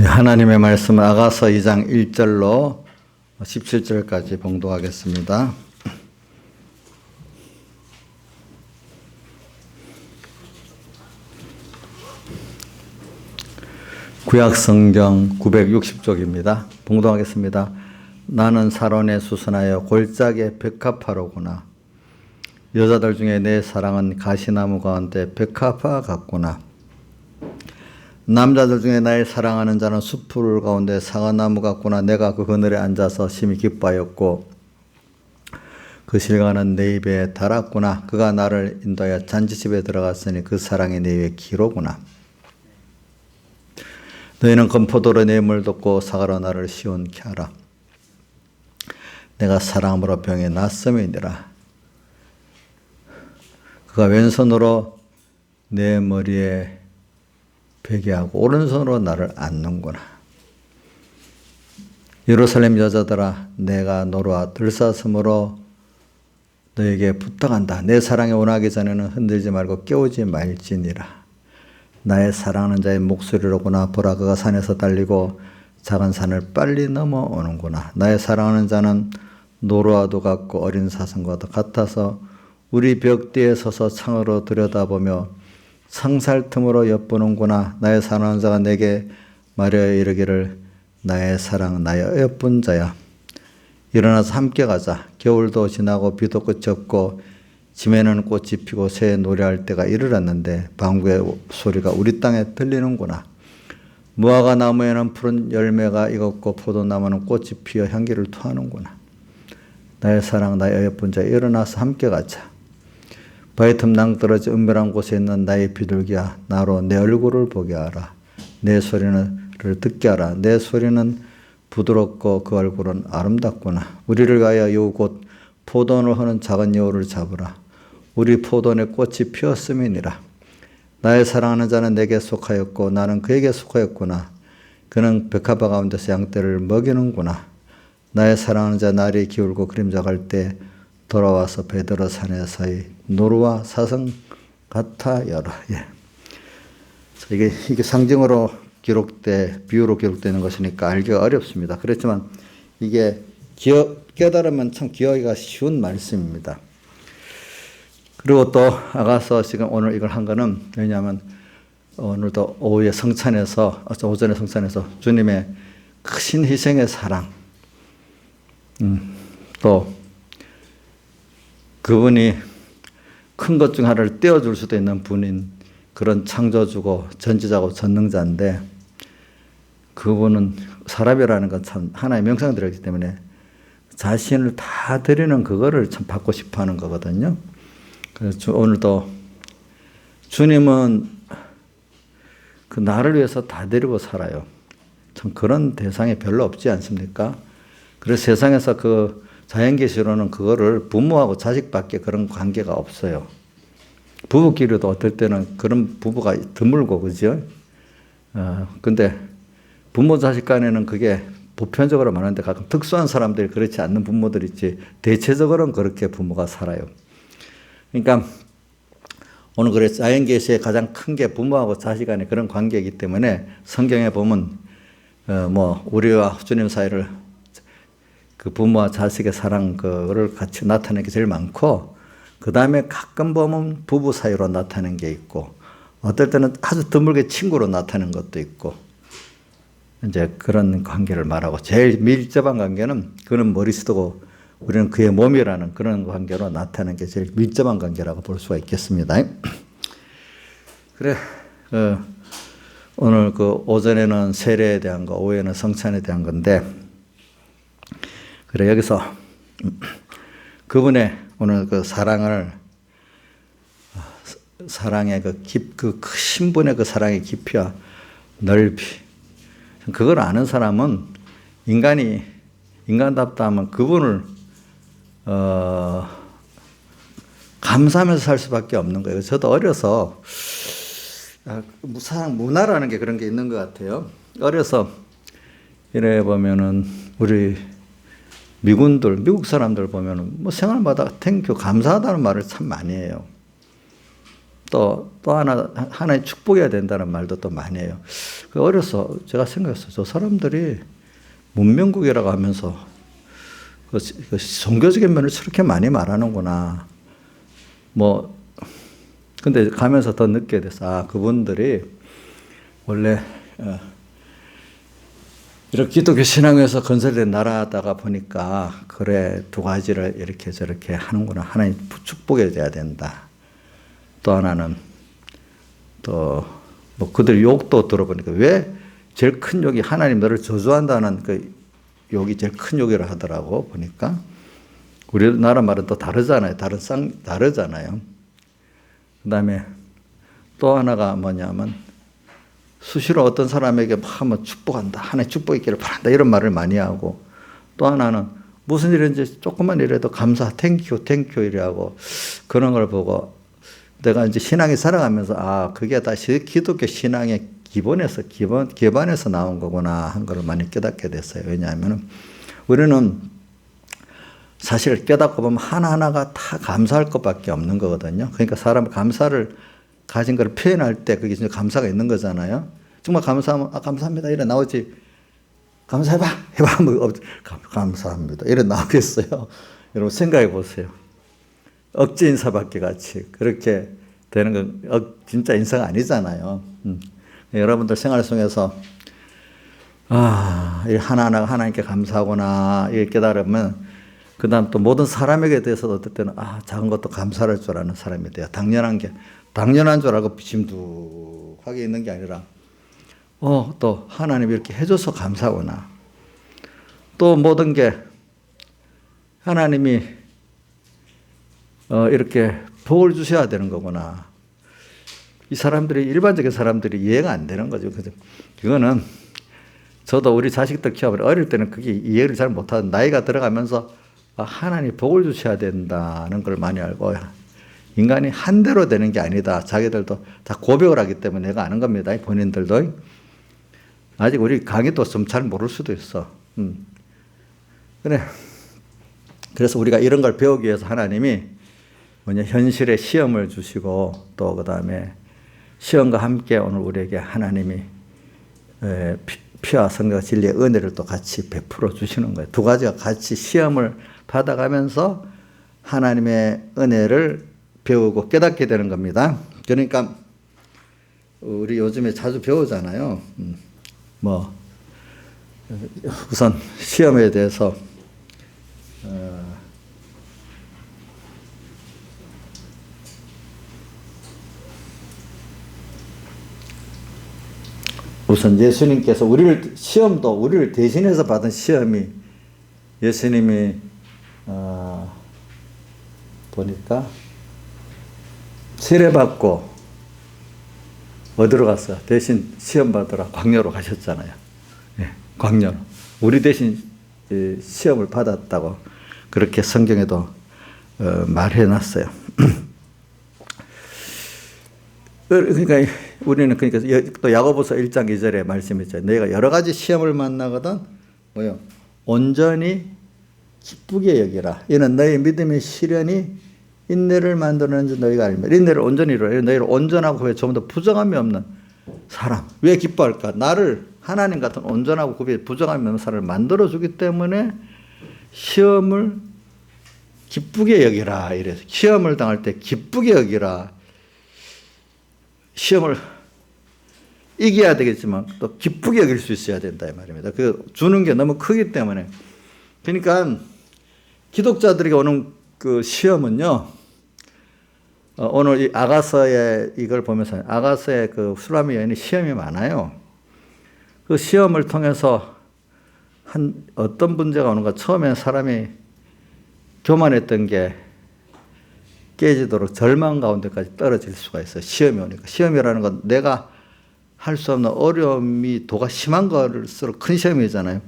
하나님의 말씀 아가서 2장 1절로 17절까지 봉독하겠습니다. 구약성경 960쪽입니다. 봉독하겠습니다. 나는 사론에 수선하여 골짜기에 백합화로구나. 여자들 중에 내 사랑은 가시나무 가운데 백합화 같구나. 남자들 중에 나의 사랑하는 자는 숲풀 가운데 사과나무 같구나. 내가 그 그늘에 앉아서 심히 기뻐하였고 그 실과는 내 입에 달았구나. 그가 나를 인도하여 잔치집에 들어갔으니 그 사랑이 내 입에 기로구나. 너희는 건포도로 내 물 덮고 사과로 나를 시원케 하라. 내가 사랑함으로 병에 낫음이니라. 그가 왼손으로 내 머리에 베게 하고 오른손으로 나를 안는구나. 예루살렘 여자들아, 내가 너로 들사슴으로 너에게 부탁한다. 내 사랑에 원하기 전에는 흔들지 말고 깨우지 말지니라. 나의 사랑하는 자의 목소리로구나. 보라, 그가 산에서 달리고 작은 산을 빨리 넘어오는구나. 나의 사랑하는 자는 노루와도 같고 어린 사슴과도 같아서 우리 벽 뒤에 서서 창으로 들여다보며 창살 틈으로 엿보는구나. 나의 사랑하는 자가 내게 말하여 이르기를 나의 사랑, 나의 예쁜 자야. 일어나서 함께 가자. 겨울도 지나고 비도 끝이 없고 지면에는 꽃이 피고 새 노래할 때가 이르렀는데 방구의 소리가 우리 땅에 들리는구나. 무화과 나무에는 푸른 열매가 익었고 포도나무는 꽃이 피어 향기를 토하는구나. 나의 사랑, 나의 예쁜 자야, 일어나서 함께 가자. 바위 틈 낭떠러지 은밀한 곳에 있는 나의 비둘기야, 나로 내 얼굴을 보게 하라. 내 소리를 듣게 하라. 내 소리는 부드럽고 그 얼굴은 아름답구나. 우리를 위하여 여우 곧 포도원을 하는 작은 여우를 잡으라. 우리 포도원에 꽃이 피었음이니라. 나의 사랑하는 자는 내게 속하였고 나는 그에게 속하였구나. 그는 백합화 가운데서 양떼를 먹이는구나. 나의 사랑하는 자 날이 기울고 그림자 갈 때 돌아와서 베드로 산에서의 노루와 사슴 같아여라. 예. 이게 상징으로 비유로 기록되는 것이니까 알기가 어렵습니다. 그렇지만 이게 깨달으면 참 기억하기가 쉬운 말씀입니다. 그리고 또 아가서 지금 오늘 이걸 한 거는 왜냐하면 오늘도 오전에 성찬에서 주님의 크신 희생의 사랑, 또 그분이 큰 것 중 하나를 떼어줄 수도 있는 분인 그런 창조주고 전지자고 전능자인데 그분은 사람이라는 건 참 하나의 명상들이기 때문에 자신을 다 드리는 그거를 참 받고 싶어 하는 거거든요. 그래서 오늘도 주님은 그 나를 위해서 다 드리고 살아요. 참 그런 대상이 별로 없지 않습니까? 그래서 세상에서 그 자연계시로는 그거를 부모하고 자식밖에 그런 관계가 없어요. 부부끼리도 어떨 때는 그런 부부가 드물고, 그죠? 근데 부모 자식 간에는 그게 보편적으로 많은데 가끔 특수한 사람들이 그렇지 않는 부모들이 있지, 대체적으로는 그렇게 부모가 살아요. 그러니까 오늘 그래서 자연계시의 가장 큰 게 부모하고 자식 간의 그런 관계이기 때문에 성경에 보면 우리와 주님 사이를 그 부모와 자식의 사랑 그를 같이 나타내는 게 제일 많고, 그 다음에 가끔 보면 부부 사이로 나타내는 게 있고, 어떨 때는 아주 드물게 친구로 나타내는 것도 있고, 이제 그런 관계를 말하고, 제일 밀접한 관계는 그는 머리수도고 우리는 그의 몸이라는 그런 관계로 나타내는 게 제일 밀접한 관계라고 볼 수가 있겠습니다. 그래, 오늘 그 오전에는 세례에 대한 거, 오후에는 성찬에 대한 건데, 그래, 여기서 그분의 오늘 그 사랑의 그 크신 분의 그 사랑의 깊이와 넓이, 그걸 아는 사람은 인간답다 하면 그분을 감사하면서 살 수밖에 없는 거예요. 저도 어려서 사랑 문화라는 게 그런 게 있는 것 같아요. 어려서 이래 보면은 우리 미국 사람들 보면은 생활마다 땡큐 감사하다는 말을 참 많이 해요. 또 하나의 축복해야 된다는 말도 또 많이 해요. 어려서 제가 생각했어요. 저 사람들이 문명국이라고 하면서 그 종교적인 면을 저렇게 많이 말하는구나. 근데 가면서 더 느끼게 됐어. 그분들이 원래 이렇게 기독교 신앙에서 건설된 나라다가 보니까 그래 두 가지를 이렇게 저렇게 하는구나. 하나님 축복해 줘야 된다. 또 하나는 그들 욕도 들어보니까 왜 제일 큰 욕이 하나님 너를 저주한다는 그 욕이 제일 큰 욕이라 하더라고 보니까 우리나라 말은 또 다르잖아요. 다르잖아요. 그 다음에 또 하나가 뭐냐면 수시로 어떤 사람에게 막 축복한다. 하나의 축복이 있기를 바란다. 이런 말을 많이 하고 또 하나는 무슨 일인지 조금만 일해도 감사, 땡큐 이래하고 그런 걸 보고 내가 이제 신앙이 살아가면서 그게 다시 기독교 신앙의 기반에서 나온 거구나 한 걸 많이 깨닫게 됐어요. 왜냐하면 우리는 사실 깨닫고 보면 하나하나가 다 감사할 것밖에 없는 거거든요. 그러니까 사람 감사를 가진 걸 표현할 때 그게 진짜 감사가 있는 거잖아요. 정말 감사하면 감사합니다 이래 나오지. 감사해봐 해봐 감사합니다 이래 나오겠어요. 여러분 생각해 보세요. 억지 인사받기 같이 그렇게 되는 건 진짜 인사가 아니잖아요. 여러분들 생활 속에서 하나하나가 하나님께 감사하구나 이렇게 깨달으면 그 다음 또 모든 사람에게 대해서도 어떨 때는 작은 것도 감사할 줄 아는 사람이 돼요. 당연한 줄 알고 비심두하게 있는 게 아니라 또 하나님이 이렇게 해줘서 감사하구나. 또 모든 게 하나님이 이렇게 복을 주셔야 되는 거구나. 일반적인 사람들이 이해가 안 되는 거죠. 그거는 저도 우리 자식들 키워보면 어릴 때는 그게 이해를 잘 못하던 나이가 들어가면서 하나님 복을 주셔야 된다는 걸 많이 알고 인간이 한 대로 되는 게 아니다. 자기들도 다 고백을 하기 때문에 내가 아는 겁니다. 본인들도. 아직 우리 강의도 좀 잘 모를 수도 있어. 그래. 그래서 우리가 이런 걸 배우기 위해서 하나님이 현실의 시험을 주시고 또 그 다음에 시험과 함께 오늘 우리에게 하나님이 피와 성령과 진리의 은혜를 또 같이 베풀어 주시는 거예요. 두 가지가 같이 시험을 받아가면서 하나님의 은혜를 배우고 깨닫게 되는 겁니다. 그러니까 우리 요즘에 자주 배우잖아요. 우선 시험에 대해서 우선 예수님께서 우리를 대신해서 받은 시험이 예수님이 보니까 세례받고 어디로 갔어요? 대신 시험 받으러 광야로 가셨잖아요. 광야로. 우리 대신 시험을 받았다고 그렇게 성경에도 말해놨어요. 그러니까 우리는 또 야고보서 1장 2절에 말씀했죠. 너희가 여러 가지 시험을 만나거든 온전히 기쁘게 여기라. 이는 너희 믿음의 시련이 인내를 만드는지 너희가 알면 인내를 온전히 이루라. 너희를 온전하고 왜 좀 더 부정함이 없는 사람. 왜 기뻐할까? 나를 하나님 같은 온전하고 굽이 부정함이 없는 사람을 만들어주기 때문에 시험을 기쁘게 여기라. 이래서 시험을 당할 때 기쁘게 여기라. 시험을 이겨야 되겠지만 또 기쁘게 여길 수 있어야 된다 이 말입니다. 그 주는 게 너무 크기 때문에. 그러니까 기독자들에게 오는 그 시험은요. 오늘 이 아가서에 이걸 보면서 아가서의 그 수라미 여인이 시험이 많아요. 그 시험을 통해서 어떤 문제가 오는가. 처음에 사람이 교만했던 게 깨지도록 절망 가운데까지 떨어질 수가 있어요. 시험이 오니까. 시험이라는 건 내가 할 수 없는 어려움이 도가 심한 걸수록 큰 시험이잖아요.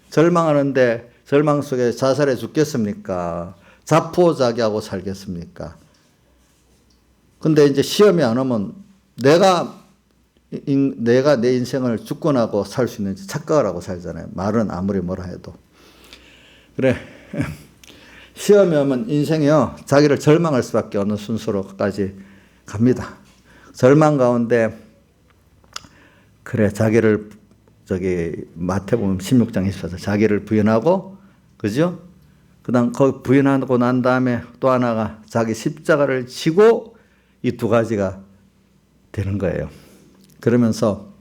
절망하는데 절망 속에 자살해 죽겠습니까? 자포자기하고 살겠습니까? 근데 이제 시험이 안 오면 내가 내 인생을 주권하고 살 수 있는지 착각을 하고 살잖아요. 말은 아무리 뭐라 해도. 그래. 시험이 오면 인생이요. 자기를 절망할 수밖에 없는 순서로까지 갑니다. 절망 가운데 그래 자기를 마태복음 16장 24절 자기를 부인하고 그죠? 그다음 거기 부인하고 난 다음에 또 하나가 자기 십자가를 지고 이 두 가지가 되는 거예요. 그러면서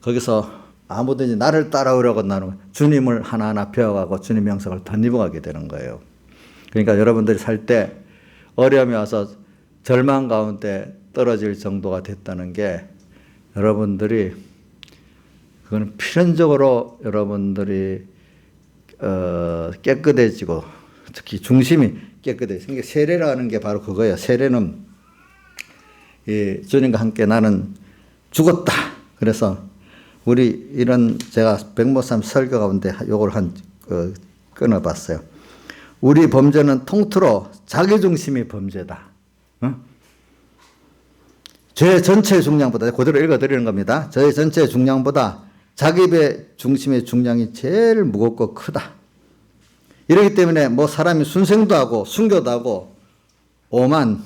거기서 아무든지 나를 따라오려고 나는 주님을 하나하나 배워가고 주님 명성을 덧입어가게 되는 거예요. 그러니까 여러분들이 살 때 어려움이 와서 절망 가운데 떨어질 정도가 됐다는 게 여러분들이 그거는 필연적으로 여러분들이 깨끗해지고 특히 중심이 깨끗해지고 그러니까 세례라는 게 바로 그거예요. 세례는 이 주님과 함께 나는 죽었다. 그래서 우리 이런 제가 백모삼 설교 가운데 요걸 끊어봤어요. 우리 범죄는 통틀어 자기중심이 범죄다. 죄 전체의 중량보다 그대로 읽어드리는 겁니다. 죄 전체의 중량보다 자기 배 중심의 중량이 제일 무겁고 크다. 이렇기 때문에 뭐 사람이 순생도 하고 순교도 하고 오만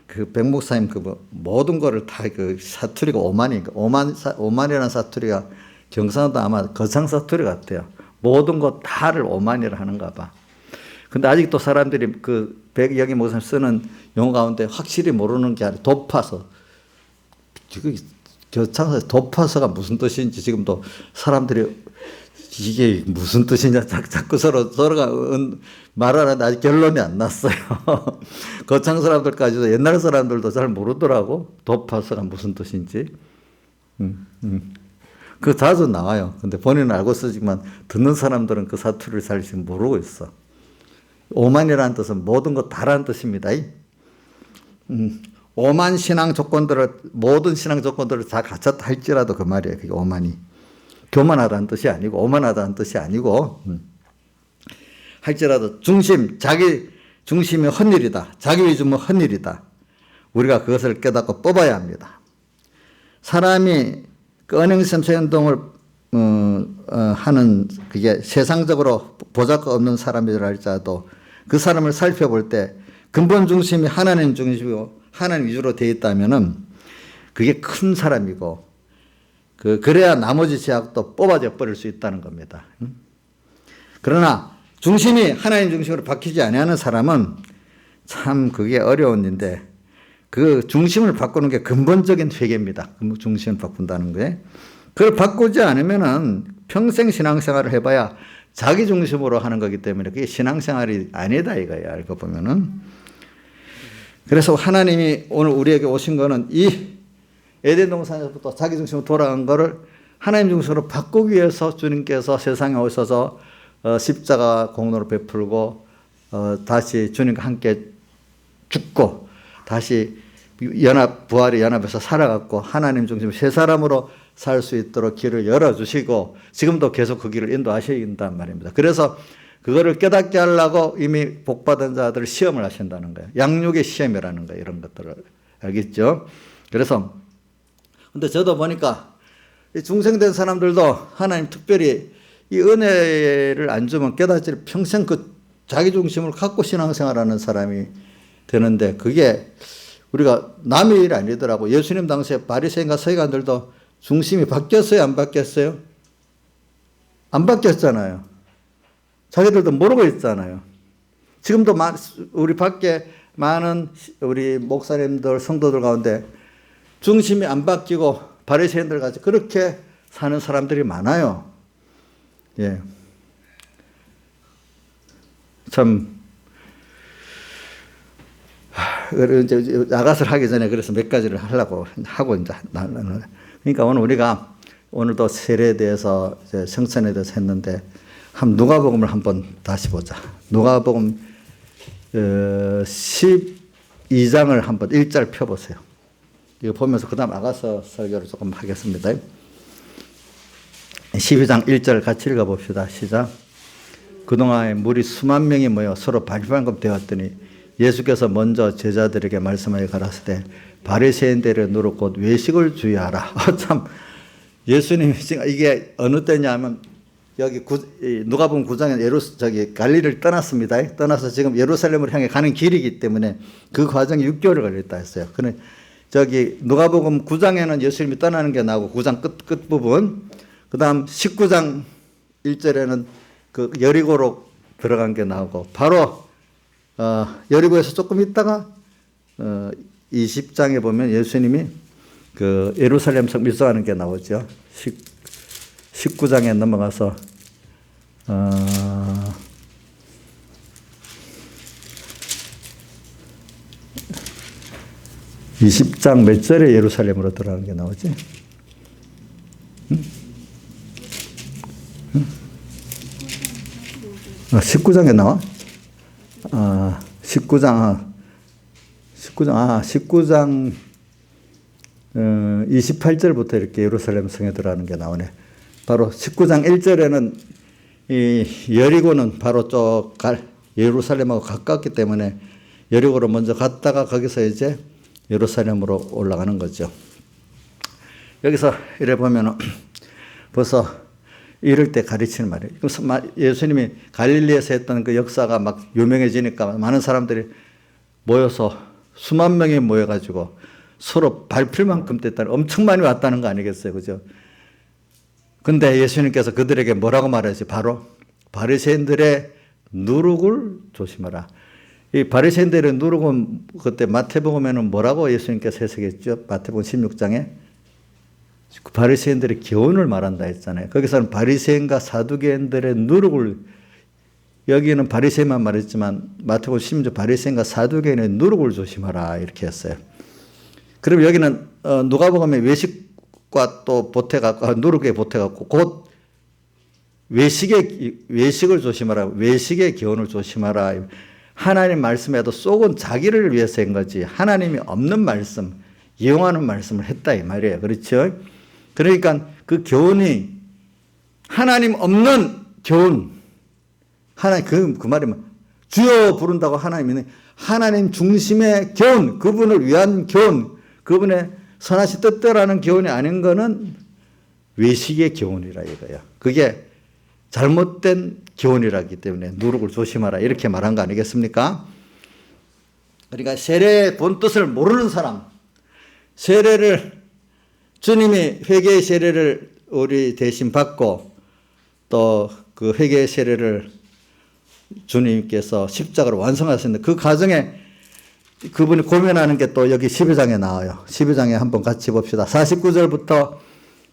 그 백목사님 모든 거를 다 그 사투리가 오만이니까 오만이라는 사투리가 경상도 아마 거창 사투리 같아요. 모든 거 다를 오만이라 하는가 봐. 근데 아직도 사람들이 그 여기 목사님 쓰는 용어 가운데 확실히 모르는 게 아니라 도파서 교창에서 도파서가 무슨 뜻인지 지금도 사람들이 이게 무슨 뜻이냐 자꾸 서로가 말하는데 아직 결론이 안 났어요. 거창 사람들까지도 옛날 사람들도 잘 모르더라고. 도파서가 무슨 뜻인지. 그 자주 나와요. 근데 본인은 알고 쓰지만 듣는 사람들은 그 사투리를 잘 지금 모르고 있어. 오만이라는 뜻은 모든 것 다라는 뜻입니다. 오만 신앙 조건들을 모든 신앙 조건들을 다 갖췄다 할지라도 그 말이에요. 그게 오만이. 교만하다는 뜻이 아니고 오만하다는 뜻이 아니고 할지라도 자기 중심이 헛일이다. 자기 위주면 헛일이다. 우리가 그것을 깨닫고 뽑아야 합니다. 사람이 그 언행샘새 운동을 하는 그게 세상적으로 보잘것 없는 사람이라 할지라도 그 사람을 살펴볼 때 근본 중심이 하나님 중심이고 하나님 위주로 되어 있다면은 그게 큰 사람이고 그래야 나머지 제약도 뽑아져 버릴 수 있다는 겁니다. 그러나 중심이 하나님 중심으로 바뀌지 아니하는 사람은 참 그게 어려운 일인데 그 중심을 바꾸는 게 근본적인 회개입니다. 그 중심을 바꾼다는 거에 그걸 바꾸지 않으면은 평생 신앙생활을 해봐야 자기 중심으로 하는 거기 때문에 그게 신앙생활이 아니다 이거야. 알고 보면은. 그래서 하나님이 오늘 우리에게 오신 거는 이 에덴 동산에서부터 자기 중심으로 돌아간 거를 하나님 중심으로 바꾸기 위해서 주님께서 세상에 오셔서 십자가 공로를 베풀고 다시 주님과 함께 죽고 다시 부활의 연합에서 살아갔고 하나님 중심으로 새 사람으로 살 수 있도록 길을 열어주시고 지금도 계속 그 길을 인도하신단 말입니다. 그래서 그거를 깨닫게 하려고 이미 복받은 자들 시험을 하신다는 거예요. 양육의 시험이라는 거예요. 이런 것들을 알겠죠? 그래서 근데 저도 보니까 중생된 사람들도 하나님 특별히 이 은혜를 안 주면 깨닫지 평생 그 자기 중심을 갖고 신앙생활하는 사람이 되는데 그게 우리가 남의 일이 아니더라고. 예수님 당시에 바리새인과 서기관들도 중심이 바뀌었어요? 안 바뀌었어요? 안 바뀌었잖아요. 자기들도 모르고 있잖아요. 지금도 우리 밖에 많은 우리 목사님들 성도들 가운데 중심이 안 바뀌고 바리새인들 같이 그렇게 사는 사람들이 많아요. 예. 참 이제 나가서 하기 전에 그래서 몇 가지를 하려고 하고 이제 그러니까 오늘 우리가 오늘도 세례에 대해서 성찬에 대해서 했는데 누가복음을 한번 다시 보자. 누가복음 12장을 한번 1절 펴보세요. 이거 보면서 그 다음 아가서 설교를 조금 하겠습니다. 12장 1절 같이 읽어봅시다. 시작. 그동안에 무리 수만 명이 모여 서로 발판급 되었더니 예수께서 먼저 제자들에게 말씀하여 가라사대 바리새인들의 노릇 곧 외식을 주의하라. 참 예수님이 이게 어느 때냐면 여기 누가복음 9장에 저기 갈릴리를 떠났습니다. 떠나서 지금 예루살렘으로 향해 가는 길이기 때문에 그 과정이 6개월을 걸렸다 했어요. 근데 저기 누가복음 9장에는 예수님이 떠나는 게 나오고 9장 끝 부분, 그다음 19장 1절에는 그 여리고로 들어간 게 나오고, 바로 여리고에서 조금 있다가 20장에 보면 예수님이 그 예루살렘 성 밀성하는 게 나오죠. 19장에 넘어가서 20장 몇 절에 예루살렘으로 들어가는 게 나오지? 응? 응? 19장에 나와? 19장 28절부터 이렇게 예루살렘 성에 들어가는 게 나오네. 바로 19장 1절에는 이 여리고는 바로 예루살렘하고 가깝기 때문에 여리고로 먼저 갔다가 거기서 이제 예루살렘으로 올라가는 거죠. 여기서 이래 보면은 벌써 이럴 때 가르치는 말이에요. 예수님이 갈릴리에서 했던 그 역사가 막 유명해지니까 많은 사람들이 모여서 수만 명이 모여가지고 서로 밟힐 만큼 됐다는, 엄청 많이 왔다는 거 아니겠어요? 그죠? 근데 예수님께서 그들에게 뭐라고 말하지? 바로 바리새인들의 누룩을 조심하라. 이 바리새인들의 누룩은 그때 마태복음에는 뭐라고 예수님께서 해석했죠? 마태복음 16장에 바리새인들의 교훈을 말한다 했잖아요. 거기서는 바리새인과 사두개인들의 누룩을, 여기는 바리새인만 말했지만 마태복음 16장 바리새인과 사두개인의 누룩을 조심하라 이렇게 했어요. 그럼 여기는 누가복음의 외식과 또 보태가 누룩에 보태갖고 곧 외식을 조심하라, 외식의 교훈을 조심하라. 하나님 말씀에도 속은 자기를 위해서 한 거지 하나님이 없는 말씀, 이용하는 말씀을 했다 이 말이에요. 그렇죠? 그러니까 그 교훈이 하나님 없는 교훈, 하나님 그 말이 주여 부른다고 하나님이 하나님 중심의 교훈, 그분을 위한 교훈, 그분의 선하신 뜻대로라는 교훈이 아닌 거는 외식의 교훈이라 이거예요. 그게 잘못된 교훈이라기 때문에 누룩을 조심하라 이렇게 말한 거 아니겠습니까? 그러니까 세례의 본 뜻을 모르는 사람, 세례를 주님이 회개의 세례를 우리 대신 받고 또 그 회개의 세례를 주님께서 십자가로 완성하셨는데 그 과정에 그분이 고민하는 게 또 여기 12장에 나와요. 12장에 한번 같이 봅시다. 49절부터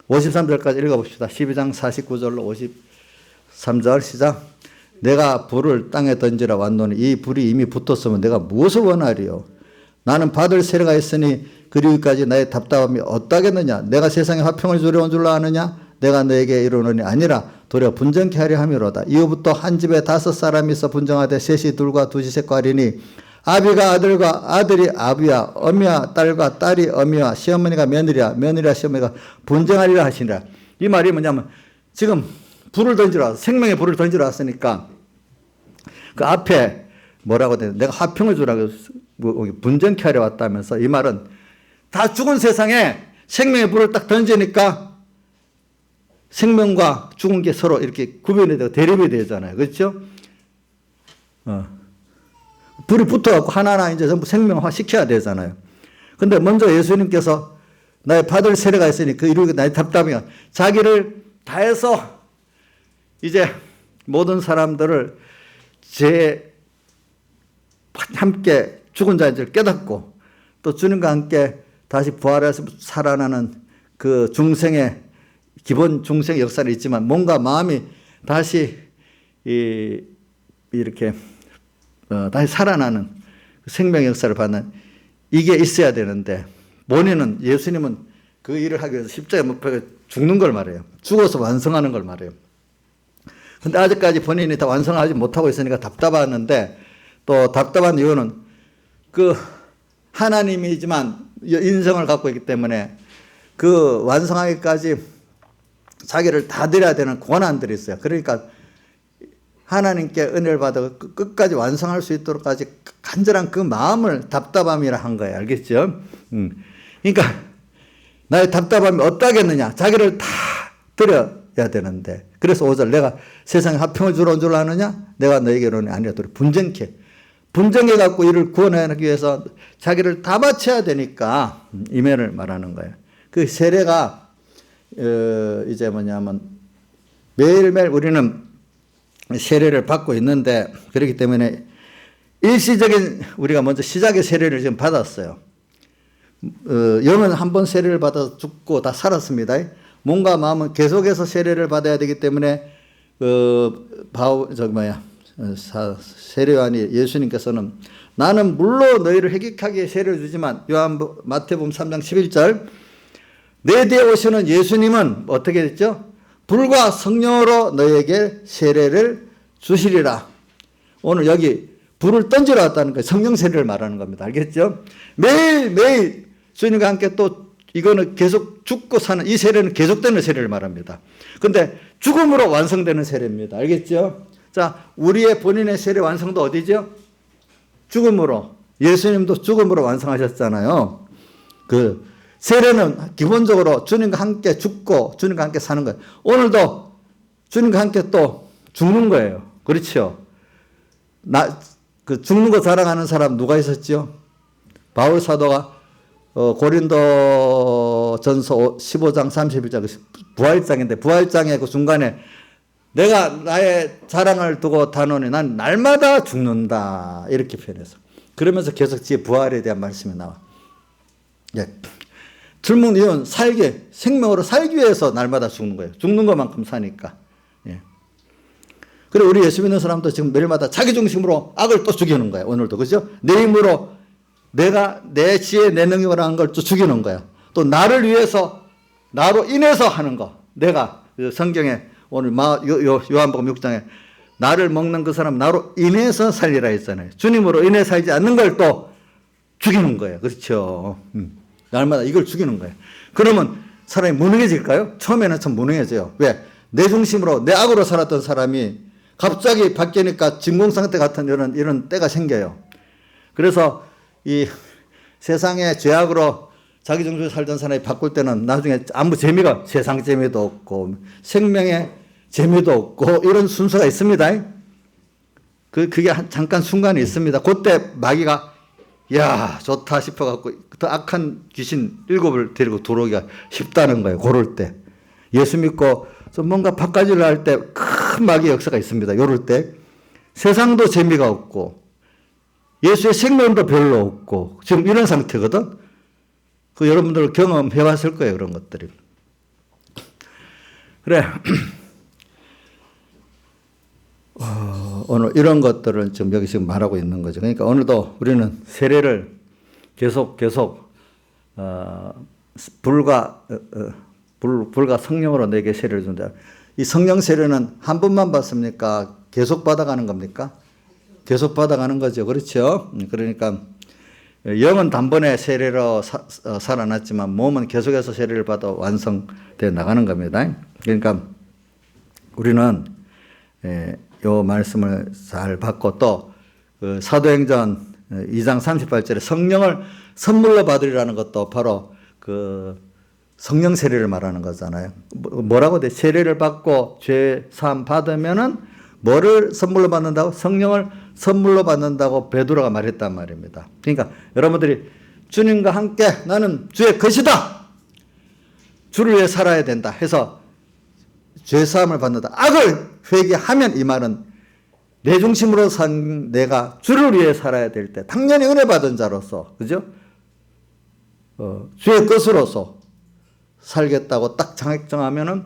53절까지 읽어봅시다. 12장 49절로 53절 시작. 내가 불을 땅에 던지라 왔노니 이 불이 이미 붙었으면 내가 무엇을 원하리요? 나는 받을 세례가 있으니 그리기까지 나의 답답함이 어떠하겠느냐? 내가 세상에 화평을 주려 온 줄로 아느냐? 내가 너에게 이르노니 아니라 도리어 분정케 하려 함이로다. 이후부터 한 집에 5사람이 있어 분정하되 셋이 둘과 둘이 셋과 하리니 아비가 아들과 아들이 아비와 어미와 딸과 딸이 어미와 시어머니가 며느리와 며느리와 시어머니가 분정하리라 하시니라. 이 말이 뭐냐면 지금 불을 던지러 생명의 불을 던지러 왔으니까 그 앞에 뭐라고 돼? 내가 화평을 주라고 분정케 하려 왔다면서 이 말은 다 죽은 세상에 생명의 불을 딱 던지니까 생명과 죽은 게 서로 이렇게 구별이 되고 대립이 되잖아요. 그렇죠? 불이 붙어갖고 하나하나 이제 전부 생명화 시켜야 되잖아요. 근데 먼저 예수님께서 나의 받을 세례가 있으니 그 이루기 나의 답답이야. 자기를 다해서 이제 모든 사람들을 함께 죽은 자인 줄 깨닫고 또 주님과 함께 다시 부활해서 살아나는 그 중생의 기본 중생 역사는 있지만 뭔가 마음이 다시 이렇게 다시 살아나는 생명 역사를 받는 이게 있어야 되는데 본인은 예수님은 그 일을 하기 위해서 십자가에 못 박혀 죽는 걸 말해요. 죽어서 완성하는 걸 말해요. 근데 아직까지 본인이 다 완성하지 못하고 있으니까 답답했는데 또 답답한 이유는 그 하나님이지만 인성을 갖고 있기 때문에 그 완성하기까지 자기를 다 드려야 되는 고난들이 있어요. 그러니까 하나님께 은혜를 받아 끝까지 완성할 수 있도록까지 간절한 그 마음을 답답함이라 한 거예요. 알겠죠? 그러니까 나의 답답함이 어떠하겠느냐. 자기를 다 드려 있어야 되는데, 그래서 5절 내가 세상에 화평을 주러 온 줄 아느냐? 내가 너에게로는 아니라 분쟁해 갖고 이를 구원하기 위해서 자기를 다 바쳐야 되니까 이면을 말하는 거예요. 그 세례가 이제 뭐냐면 매일매일 우리는 세례를 받고 있는데, 그렇기 때문에 일시적인 우리가 먼저 시작의 세례를 지금 받았어요. 영은 한 번 세례를 받아서 죽고 다 살았습니다. 몸과 마음은 계속해서 세례를 받아야 되기 때문에 세례요한이 예수님께서는 나는 물로 너희를 회개하게 세례를 주지만, 마태복음 3장 11절 내 뒤에 오시는 예수님은 어떻게 됐죠? 불과 성령으로 너에게 세례를 주시리라. 오늘 여기 불을 던지러 왔다는 거예요. 성령 세례를 말하는 겁니다. 알겠죠? 매일매일 주님과 함께 또 이거는 계속 죽고 사는, 이 세례는 계속되는 세례를 말합니다. 근데 죽음으로 완성되는 세례입니다. 알겠죠? 자, 우리의 본인의 세례 완성도 어디죠? 죽음으로. 예수님도 죽음으로 완성하셨잖아요. 그 세례는 기본적으로 주님과 함께 죽고 주님과 함께 사는 거예요. 오늘도 주님과 함께 또 죽는 거예요. 그렇죠? 죽는 거 자랑하는 사람 누가 있었죠? 바울 사도가 고린도 전서 15장 31장 부활장인데, 부활장의 그 중간에 내가 나의 자랑을 두고 단언해 난 날마다 죽는다 이렇게 표현해서, 그러면서 계속 제 부활에 대한 말씀이 나와. 예. 젊은 이유는 생명으로 살기 위해서 날마다 죽는 거예요. 죽는 것만큼 사니까. 예. 그리고 우리 예수 믿는 사람도 지금 매일마다 자기 중심으로 악을 또 죽이는 거예요. 오늘도. 그죠? 내 힘으로 내가 내 지혜 내 능력으로 하는 걸 또 죽이는 거야. 또 나를 위해서 나로 인해서 하는 거. 내가 성경에 오늘 요한복음 6장에 나를 먹는 그 사람 나로 인해서 살리라 했잖아요. 주님으로 인해 살지 않는 걸 또 죽이는 거예요. 그렇죠? 날마다 이걸 죽이는 거예요. 그러면 사람이 무능해질까요? 처음에는 참 무능해져요. 왜? 내 중심으로 내 악으로 살았던 사람이 갑자기 바뀌니까 진공상태 같은 이런 때가 생겨요. 그래서 이 세상에 죄악으로 자기 중심으로 살던 사람이 바꿀 때는 나중에 아무 재미가, 세상 재미도 없고 생명의 재미도 없고 이런 순서가 있습니다. 그게 잠깐 순간이 있습니다. 그때 마귀가 야 좋다 싶어갖고 더 악한 귀신 7을 데리고 들어오기가 쉽다는 거예요. 그럴 때 예수 믿고 좀 뭔가 바꿔지려 할 때 큰 마귀의 역사가 있습니다. 이럴 때 세상도 재미가 없고 예수의 생명도 별로 없고 지금 이런 상태거든. 그 여러분들 경험해 봤을 거예요. 그런 것들이. 그래. 오늘 이런 것들을 지금 여기 지금 말하고 있는 거죠. 그러니까 오늘도 우리는 세례를 계속 불과 성령으로 내게 세례를 준다. 이 성령 세례는 한 번만 받습니까? 계속 받아가는 겁니까? 계속 받아가는 거죠. 그렇죠? 그러니까 영은 단번에 세례로 살아났지만 몸은 계속해서 세례를 받아 완성되어 나가는 겁니다. 그러니까 우리는 요 말씀을 잘 받고 또 사도행전 2장 38절에 성령을 선물로 받으리라는 것도 바로 그 성령 세례를 말하는 거잖아요. 뭐라고 돼? 세례를 받고 죄 사함 받으면은 뭐를 선물로 받는다고? 성령을 선물로 받는다고 베드로가 말했단 말입니다. 그러니까 여러분들이 주님과 함께 나는 주의 것이다. 주를 위해 살아야 된다 해서 죄 사함을 받는다. 악을 회개하면 이 말은 내 중심으로 산 내가 주를 위해 살아야 될 때 당연히 은혜 받은 자로서, 그죠? 주의 것으로서 살겠다고 딱 정하면은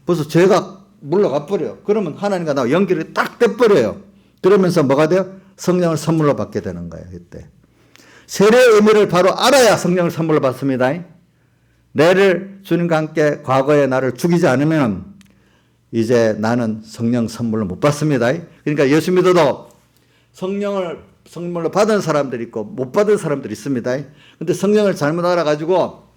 벌써 죄가 물러가 버려요. 그러면 하나님과 나와 연결이 딱 돼버려요. 그러면서 뭐가 돼요? 성령을 선물로 받게 되는 거예요. 이때 세례의 의미를 바로 알아야 성령을 선물로 받습니다. 내를 주님과 함께 과거의 나를 죽이지 않으면 이제 나는 성령 선물로 못 받습니다. 그러니까 예수 믿어도 성령을 선물로 받은 사람들이 있고 못 받은 사람들이 있습니다. 근데 성령을 잘못 알아가지고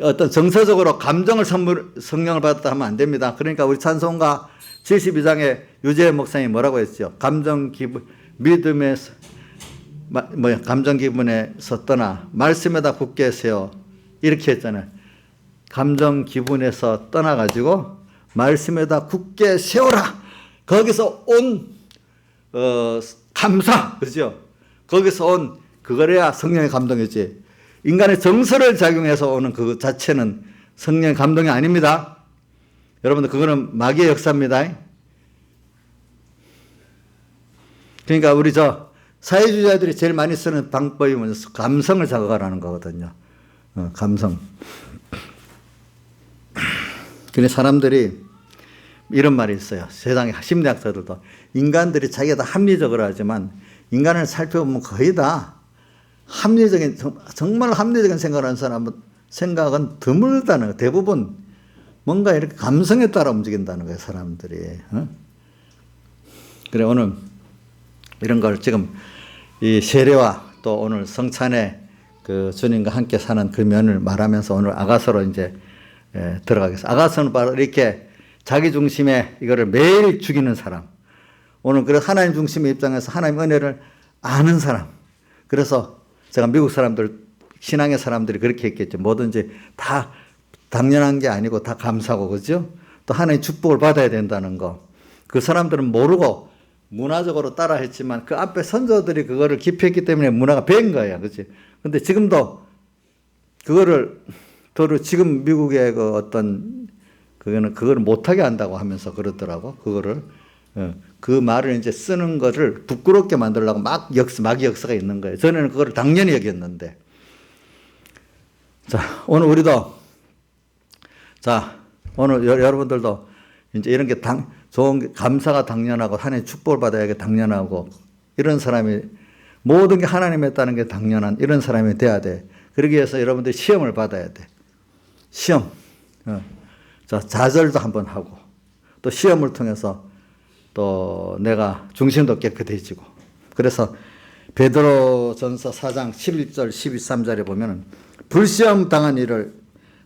어떤 정서적으로 감정을 성령을 받았다 하면 안 됩니다. 그러니까 우리 찬송가 72장에 유재 목사님이 뭐라고 했죠? 감정 기분, 믿음에서, 감정 기분에서 떠나 말씀에다 굳게 세요. 이렇게 했잖아요. 감정 기분에서 떠나가지고 말씀에다 굳게 세워라. 거기서 온 감사, 그죠? 거기서 온 그거래야 성령의 감동이지. 인간의 정서를 작용해서 오는 그 자체는 성령의 감동이 아닙니다. 여러분들 그거는 마귀의 역사입니다. 그러니까 우리 사회주의자들이 제일 많이 쓰는 방법이 뭐냐? 감성을 자극하라는 거거든요. 감성. 근데 사람들이 이런 말이 있어요. 세상에 심리학자들도 인간들이 자기가 다 합리적으로 하지만 인간을 살펴보면 거의 다 합리적인, 정말 합리적인 생각을 하는 생각은 드물다는 거예요. 대부분 뭔가 이렇게 감성에 따라 움직인다는 거예요, 사람들이. 그래, 오늘 이런 걸 지금 이 세례와 또 오늘 성찬에 그 주님과 함께 사는 그 면을 말하면서 오늘 아가서로 이제 들어가겠습니다. 아가서는 바로 이렇게 자기 중심에 이거를 매일 죽이는 사람. 오늘 그래서 하나님 중심의 입장에서 하나님 은혜를 아는 사람. 그래서 제가 미국 사람들, 신앙의 사람들이 그렇게 했겠죠. 뭐든지 다 당연한 게 아니고 다 감사하고, 그죠? 또 하나님 축복을 받아야 된다는 거. 그 사람들은 모르고 문화적으로 따라 했지만 그 앞에 선조들이 그거를 기피했기 때문에 문화가 배인 거예요. 그치? 근데 지금도 그거를 지금 미국의 그 어떤 그거를 못하게 한다고 하면서 그러더라고. 그거를. 그 말을 이제 쓰는 거를 부끄럽게 만들려고 마귀 역사가 있는 거예요. 전에는 그거를 당연히 여겼는데. 자, 오늘 우리도, 오늘 여러분들도 이제 이런 게 좋은 게 감사가 당연하고 하나님의 축복을 받아야 하게 당연하고 이런 사람이 모든 게 하나님에 따른 게 당연한 이런 사람이 돼야 돼. 그러기 위해서 여러분들이 시험을 받아야 돼. 시험. 좌절도 한번 하고 또 시험을 통해서 또 내가 중심도 깨끗해지고. 그래서 베드로전서 4장 11절 12절에 보면은 불시험 당한 일을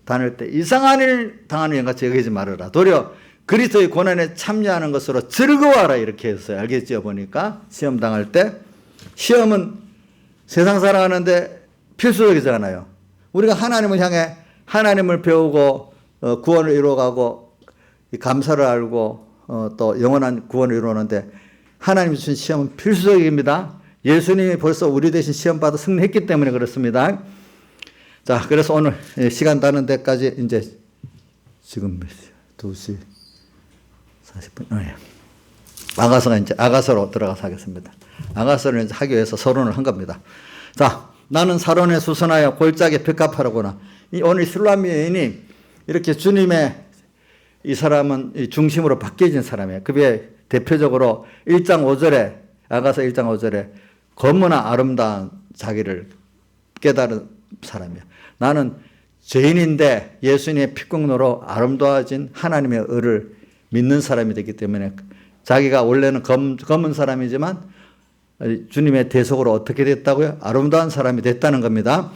다닐 때 이상한 일 당하는 일 같이 여기지 말아라. 도리어 그리스도의 고난에 참여하는 것으로 즐거워하라 이렇게 했어요. 알겠죠? 보니까 시험 당할 때 시험은 세상 살아가는데 필수적이잖아요. 우리가 하나님을 향해 하나님을 배우고 구원을 이루어가고 감사를 알고 또 영원한 구원을 이루는데 하나님이 주신 시험은 필수적입니다. 예수님이 벌써 우리 대신 시험 받아 승리했기 때문에 그렇습니다. 자, 그래서 오늘 시간 다는 데까지 이제 지금 몇 시야? 2시 40분. 아가서가 이제 아가서로 들어가서 하겠습니다. 아가서를 이제 하기 위해서 서론을 한 겁니다. 자, 나는 사론에 수선하여 골짜기에 벽갚하려구나. 오늘 술람 여인이 이렇게 주님의 이 사람은 이 중심으로 바뀌어진 사람이에요. 그 외에 대표적으로 1장 5절에 아가서 1장 5절에 검은나 아름다운 자기를 깨달은 사람이에요. 나는 죄인인데 예수님의 피공로로 아름다워진 하나님의 의를 믿는 사람이 됐기 때문에 자기가 원래는 검은 사람이지만 주님의 대속으로 어떻게 됐다고요? 아름다운 사람이 됐다는 겁니다.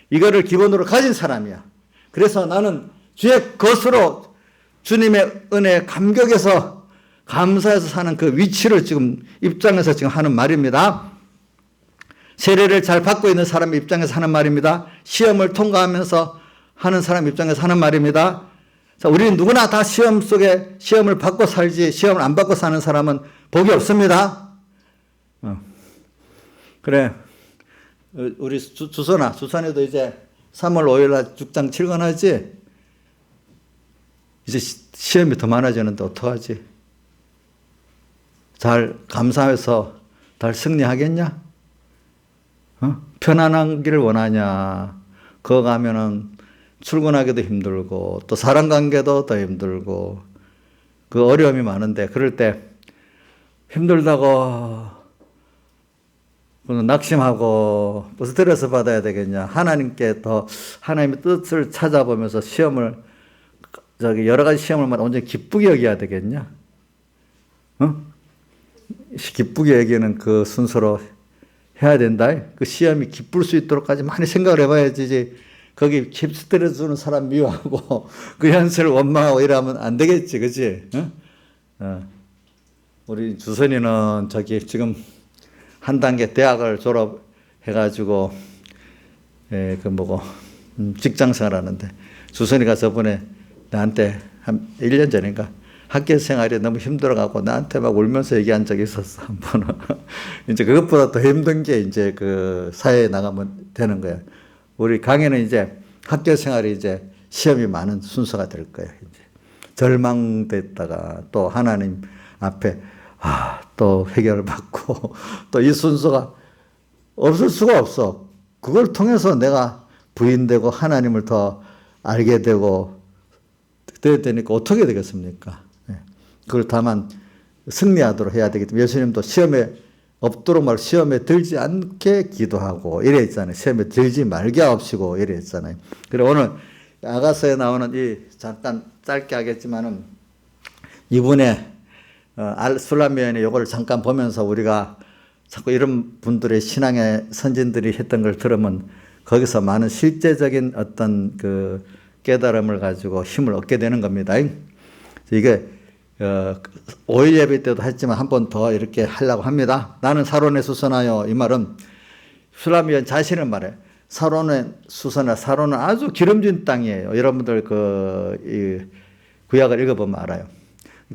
이거를 기본으로 가진 사람이야. 그래서 나는 주의 것으로 주님의 은혜에 감격해서 감사해서 사는 그 위치를 지금 입장에서 지금 하는 말입니다. 세례를 잘 받고 있는 사람 입장에서 하는 말입니다. 시험을 통과하면서 하는 사람 입장에서 하는 말입니다. 자, 우리는 누구나 다 시험 속에 시험을 받고 살지 시험을 안 받고 사는 사람은 복이 없습니다. 그래. 우리 주선에도 이제 3월 5일 날 6장 7권하지? 이제 시험이 더 많아지는데 어떡하지? 잘 감사해서 잘 승리하겠냐? 편안하기를 원하냐? 그거 가면은 출근하기도 힘들고 또 사람 관계도 더 힘들고 그 어려움이 많은데 그럴 때 힘들다고 낙심하고 스트레스 받아야 되겠냐? 하나님께 더 하나님의 뜻을 찾아보면서 시험을 여러 가지 시험을 온전히 기쁘게 여겨야 되겠냐? 기쁘게 여기는 그 순서로 해야 된다. 그 시험이 기쁠 수 있도록까지 많이 생각을 해봐야지. 거기 스트레스 주는 사람 미워하고 그 현실을 원망하고 이러면 안 되겠지, 그렇지? 우리 주선이는 지금 한 단계 대학을 졸업해가지고 직장 생활하는데 주선이가 저번에 나한테 한 1년 전인가 학교 생활이 너무 힘들어가고 나한테 막 울면서 얘기한 적이 있었어, 한 번은. 이제 그것보다 더 힘든 게 이제 그 사회에 나가면 되는 거야. 우리 강의는 이제 학교 생활이 이제 시험이 많은 순서가 될 거야. 이제 절망됐다가 또 하나님 앞에 또 해결을 받고 또 이 순서가 없을 수가 없어. 그걸 통해서 내가 부인되고 하나님을 더 알게 되고 그래야 되니까 어떻게 되겠습니까? 그걸 다만 승리하도록 해야 되기 때문에 예수님도 시험에 없도록 말 시험에 들지 않게 기도하고 이래 있잖아요. 시험에 들지 말게 하옵시고 이래 있잖아요. 그리고 오늘 아가서에 나오는 이 잠깐 짧게 하겠지만은 이분의 술라미언의 요거를 잠깐 보면서 우리가 자꾸 이런 분들의 신앙의 선진들이 했던 걸 들으면 거기서 많은 실제적인 어떤 그 깨달음을 가지고 힘을 얻게 되는 겁니다. 이게 5일 예배 때도 했지만 한 번 더 이렇게 하려고 합니다. 나는 사론에 수선하여, 이 말은 술라미언 자신을 말해. 사론은 아주 기름진 땅이에요. 여러분들 이 구약을 읽어보면 알아요.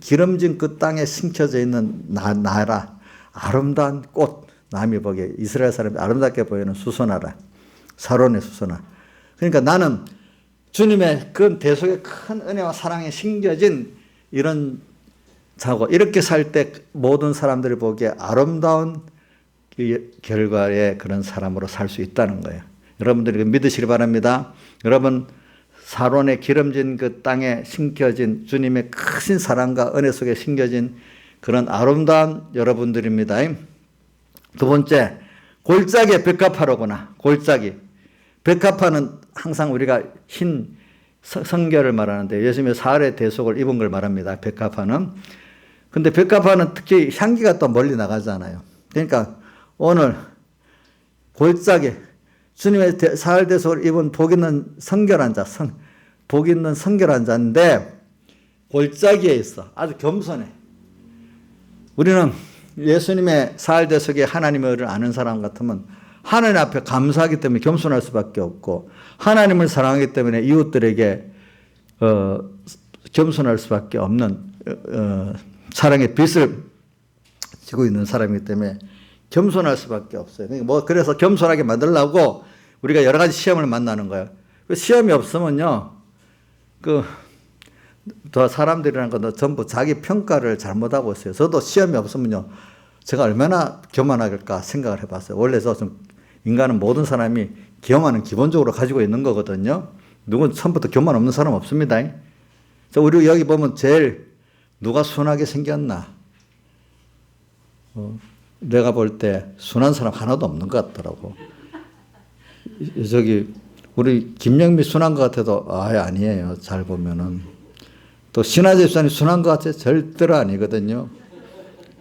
기름진 그 땅에 심겨져 있는 나라, 아름다운 꽃, 남이 보기에 이스라엘 사람이 아름답게 보이는 수선하라. 사론의 수선하. 그러니까 나는 주님의 그 대속의 큰 은혜와 사랑에 심겨진 이런 자고, 이렇게 살 때 모든 사람들이 보기에 아름다운 결과의 그런 사람으로 살 수 있다는 거예요. 여러분들이 믿으시기 바랍니다. 여러분, 사론의 기름진 그 땅에 심겨진 주님의 크신 사랑과 은혜 속에 심겨진 그런 아름다운 여러분들입니다. 두 번째, 골짜기의 백합화로구나. 골짜기. 백합화는 항상 우리가 흰 성결을 말하는데 예수님의 사활의 대속을 입은 걸 말합니다. 백합화는. 근데 백합화는 특히 향기가 또 멀리 나가잖아요. 그러니까 오늘 골짜기, 주님의 사활 대속을 입은 복 있는 성결한 자, 복 있는 성결한 자인데 골짜기에 있어. 아주 겸손해. 우리는 예수님의 사활 대속에 하나님의 의를 아는 사람 같으면 하나님 앞에 감사하기 때문에 겸손할 수밖에 없고, 하나님을 사랑하기 때문에 이웃들에게 겸손할 수밖에 없는 사랑의 빚을 지고 있는 사람이기 때문에 겸손할 수밖에 없어요. 그래서 겸손하게 만들려고 우리가 여러 가지 시험을 만나는 거예요. 시험이 없으면요, 더 사람들이라는 건 전부 자기 평가를 잘못하고 있어요. 저도 시험이 없으면요, 제가 얼마나 교만할까 생각을 해봤어요. 원래 인간은 모든 사람이 교만은 기본적으로 가지고 있는 거거든요. 누군 처음부터 교만 없는 사람 없습니다. 우리 여기 보면 제일 누가 순하게 생겼나? 내가 볼 때 순한 사람 하나도 없는 것 같더라고. 우리 김영미 순한 것 같아도 아니에요. 잘 보면은. 또 신하재 집사님 순한 것 같아요. 절대로 아니거든요.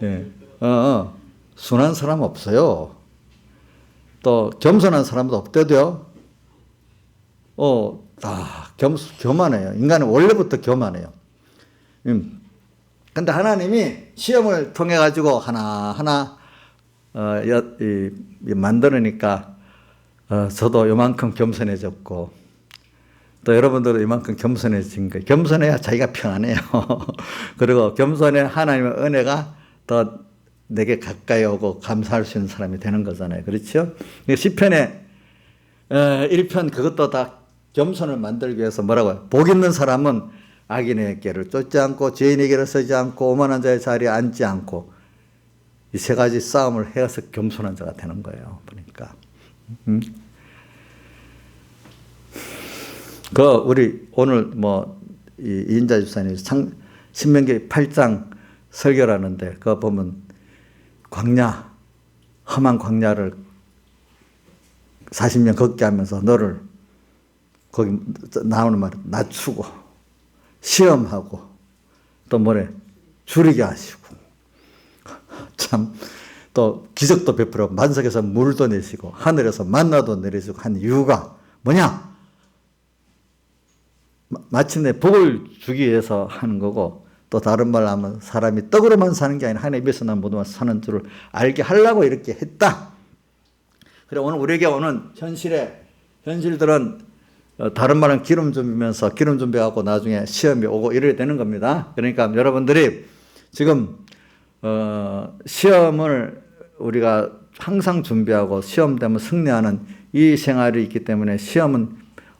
예. 순한 사람 없어요. 또 겸손한 사람도 없대도요. 다 교만해요. 인간은 원래부터 교만해요. 근데 하나님이 시험을 통해 가지고 하나하나 만드니까 저도 요만큼 겸손해졌고, 또 여러분들도 이만큼 겸손해진 거예요. 겸손해야 자기가 편안해요. 그리고 겸손해 하나님의 은혜가 더 내게 가까이 오고 감사할 수 있는 사람이 되는 거잖아요. 그렇죠? 시편에 1편 그것도 다 겸손을 만들기 위해서 뭐라고요? 복 있는 사람은 악인의 길을 쫓지 않고 죄인의 길을 서지 않고 오만한 자의 자리에 앉지 않고, 이 세 가지 싸움을 해서 겸손한 자가 되는 거예요. 보니까. 우리 오늘 이인자 집사님 신명기 8장 설교를 하는데, 그거 보면 험한 광야를 40년 걷게 하면서 너를, 거기 나오는 말, 낮추고 시험하고 또 줄이게 하시고, 참, 또 기적도 베풀어 만석에서 물도 내시고 하늘에서 만나도 내리시고 한 이유가 뭐냐? 마침내 복을 주기 위해서 하는 거고, 또 다른 말로 하면 사람이 떡으로만 사는 게 아니라 하나님 입에서 난 모든 사는 줄을 알게 하려고 이렇게 했다. 그래 오늘 우리에게 오는 현실들은 다른 말은 기름 준비면서 기름 준비하고 나중에 시험이 오고 이래야 되는 겁니다. 그러니까 여러분들이 지금 시험을 우리가 항상 준비하고 시험 되면 승리하는 이 생활이 있기 때문에 시험은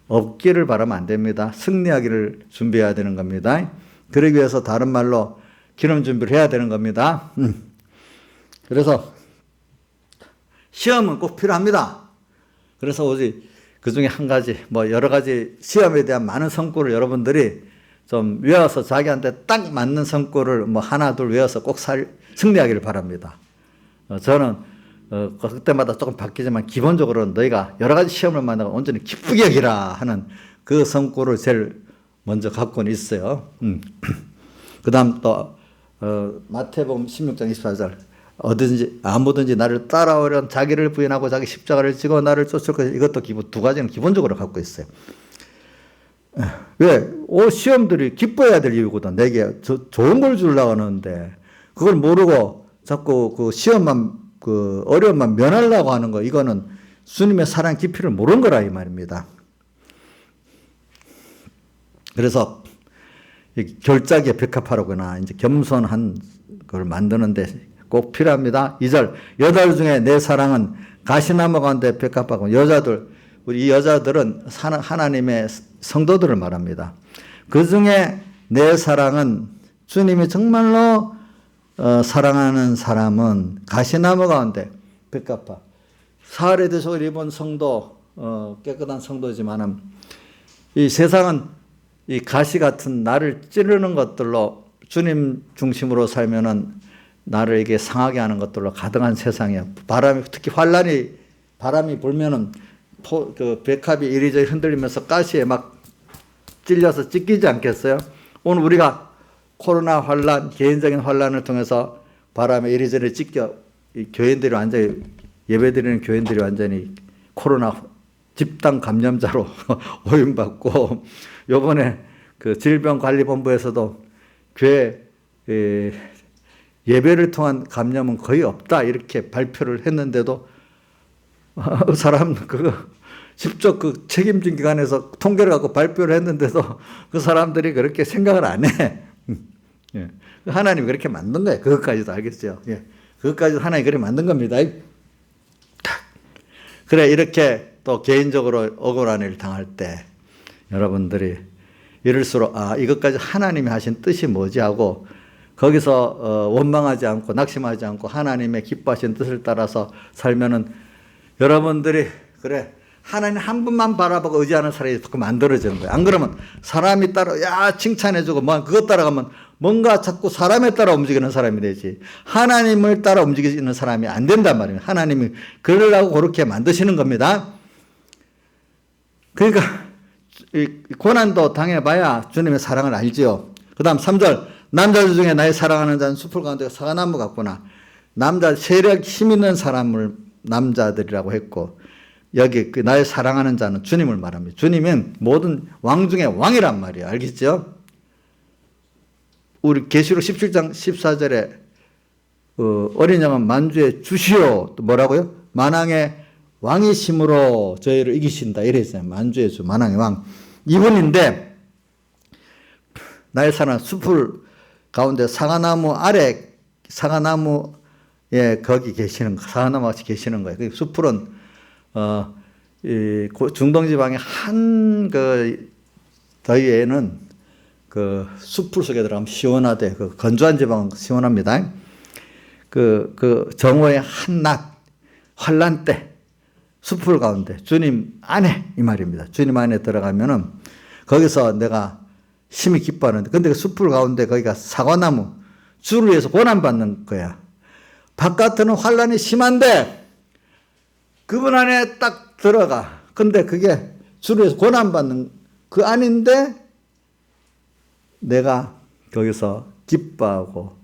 없기를 바라면 안 됩니다. 승리하기를 준비해야 되는 겁니다. 그러기 위해서 다른 말로 기름 준비를 해야 되는 겁니다. 그래서 시험은 꼭 필요합니다. 그래서 오직 그 중에 한 가지, 뭐 여러 가지 시험에 대한 많은 성구를 여러분들이 좀 외워서 자기한테 딱 맞는 성구를 뭐 하나 둘 외워서 꼭 승리하기를 바랍니다. 저는 그때마다 조금 바뀌지만 기본적으로 너희가 여러 가지 시험을 만나고 온전히 기쁘게 여기라 하는 그 성구를 제일 먼저 갖고는 있어요. 그 다음 또 마태복음 16장 24절 어디든지 아무든지 나를 따라오려면 자기를 부인하고 자기 십자가를 지고 나를 쫓을 것, 이것도 두 가지는 기본적으로 갖고 있어요. 왜? 시험들이 기뻐해야 될 이유거든. 내게 좋은 걸 주려고 하는데 그걸 모르고 자꾸 그 시험만 그 어려움만 면하려고 하는 거, 이거는 주님의 사랑 깊이를 모르는 거라 이 말입니다. 그래서 결작에 벽합하라거나 이제 겸손한 걸 만드는데 꼭 필요합니다. 2절 여자들 중에 내 사랑은 가시나무 가운데 벽합하고 여자들, 우리 이 여자들은 하나님의 성도들을 말합니다. 그 중에 내 사랑은 주님이 정말로 사랑하는 사람은 가시나무 가운데 벽합화. 사활의 대속을 입은 성도, 깨끗한 성도지만은 이 세상은 이 가시 같은 나를 찌르는 것들로 주님 중심으로 살면은 나를 이게 상하게 하는 것들로 가득한 세상이야. 특히 바람이 불면은 그 백합이 이리저리 흔들리면서 가시에 막 찔려서 찢기지 않겠어요? 오늘 우리가 코로나 환란, 개인적인 환란을 통해서 바람에 이리저리 찢겨 교인들이 완전히 예배드리는 교인들이 완전히 코로나 집단 감염자로 오인받고 요번에 그 질병관리본부에서도 교회 예배를 통한 감염은 거의 없다 이렇게 발표를 했는데도 직접 그 책임진 기관에서 통계를 갖고 발표를 했는데도 그 사람들이 그렇게 생각을 안 해. 하나님이 그렇게 만든 거예요. 그것까지도 알겠죠. 그것까지도 하나님이 그렇게 만든 겁니다. 그래, 이렇게 또 개인적으로 억울한 일을 당할 때 여러분들이 이럴수록 이것까지 하나님이 하신 뜻이 뭐지 하고 거기서 원망하지 않고 낙심하지 않고 하나님의 기뻐하신 뜻을 따라서 살면은 여러분들이 그래 하나님 한 분만 바라보고 의지하는 사람이 자꾸 만들어지는 거예요. 안 그러면 사람이 따라 칭찬해주고 뭐 그것 따라가면 뭔가 자꾸 사람에 따라 움직이는 사람이 되지 하나님을 따라 움직이는 사람이 안 된단 말이에요. 하나님이 그러려고 그렇게 만드시는 겁니다. 그러니까 고난도 당해봐야 주님의 사랑을 알지요. 그 다음 3절 남자들 중에 나의 사랑하는 자는 숲을 가운데 사과나무 같구나. 남자 세력 힘 있는 사람을 남자들이라고 했고 여기 나의 사랑하는 자는 주님을 말합니다. 주님은 모든 왕 중에 왕이란 말이에요. 알겠죠? 우리 계시록 17장 14절에 어린 양은 만주의 주시오 또 뭐라고요? 만왕의 왕이심으로 저희를 이기신다 이랬어요. 만주의 주 만왕의 왕 이분인데 나의 사랑은 숲을 가운데 사과나무 아래 사과나무에 거기 계시는 거 사과나무 같이 계시는 거예요. 그 숲풀은 이 중동 지방의 한 그 더위에는 그 숲풀 속에 들어가면 시원하대. 그 건조한 지방은 시원합니다. 그 정오의 한낮 환란 때 숲풀 가운데 주님 안에 이 말입니다. 주님 안에 들어가면은 거기서 내가 심히 기뻐하는데 근데 그 숲풀 가운데 거기가 사과나무 주를 위해서 고난받는 거야. 바깥은 환란이 심한데 그분 안에 딱 들어가. 근데 그게 주를 위해서 고난받는 그 안인데 내가 거기서 기뻐하고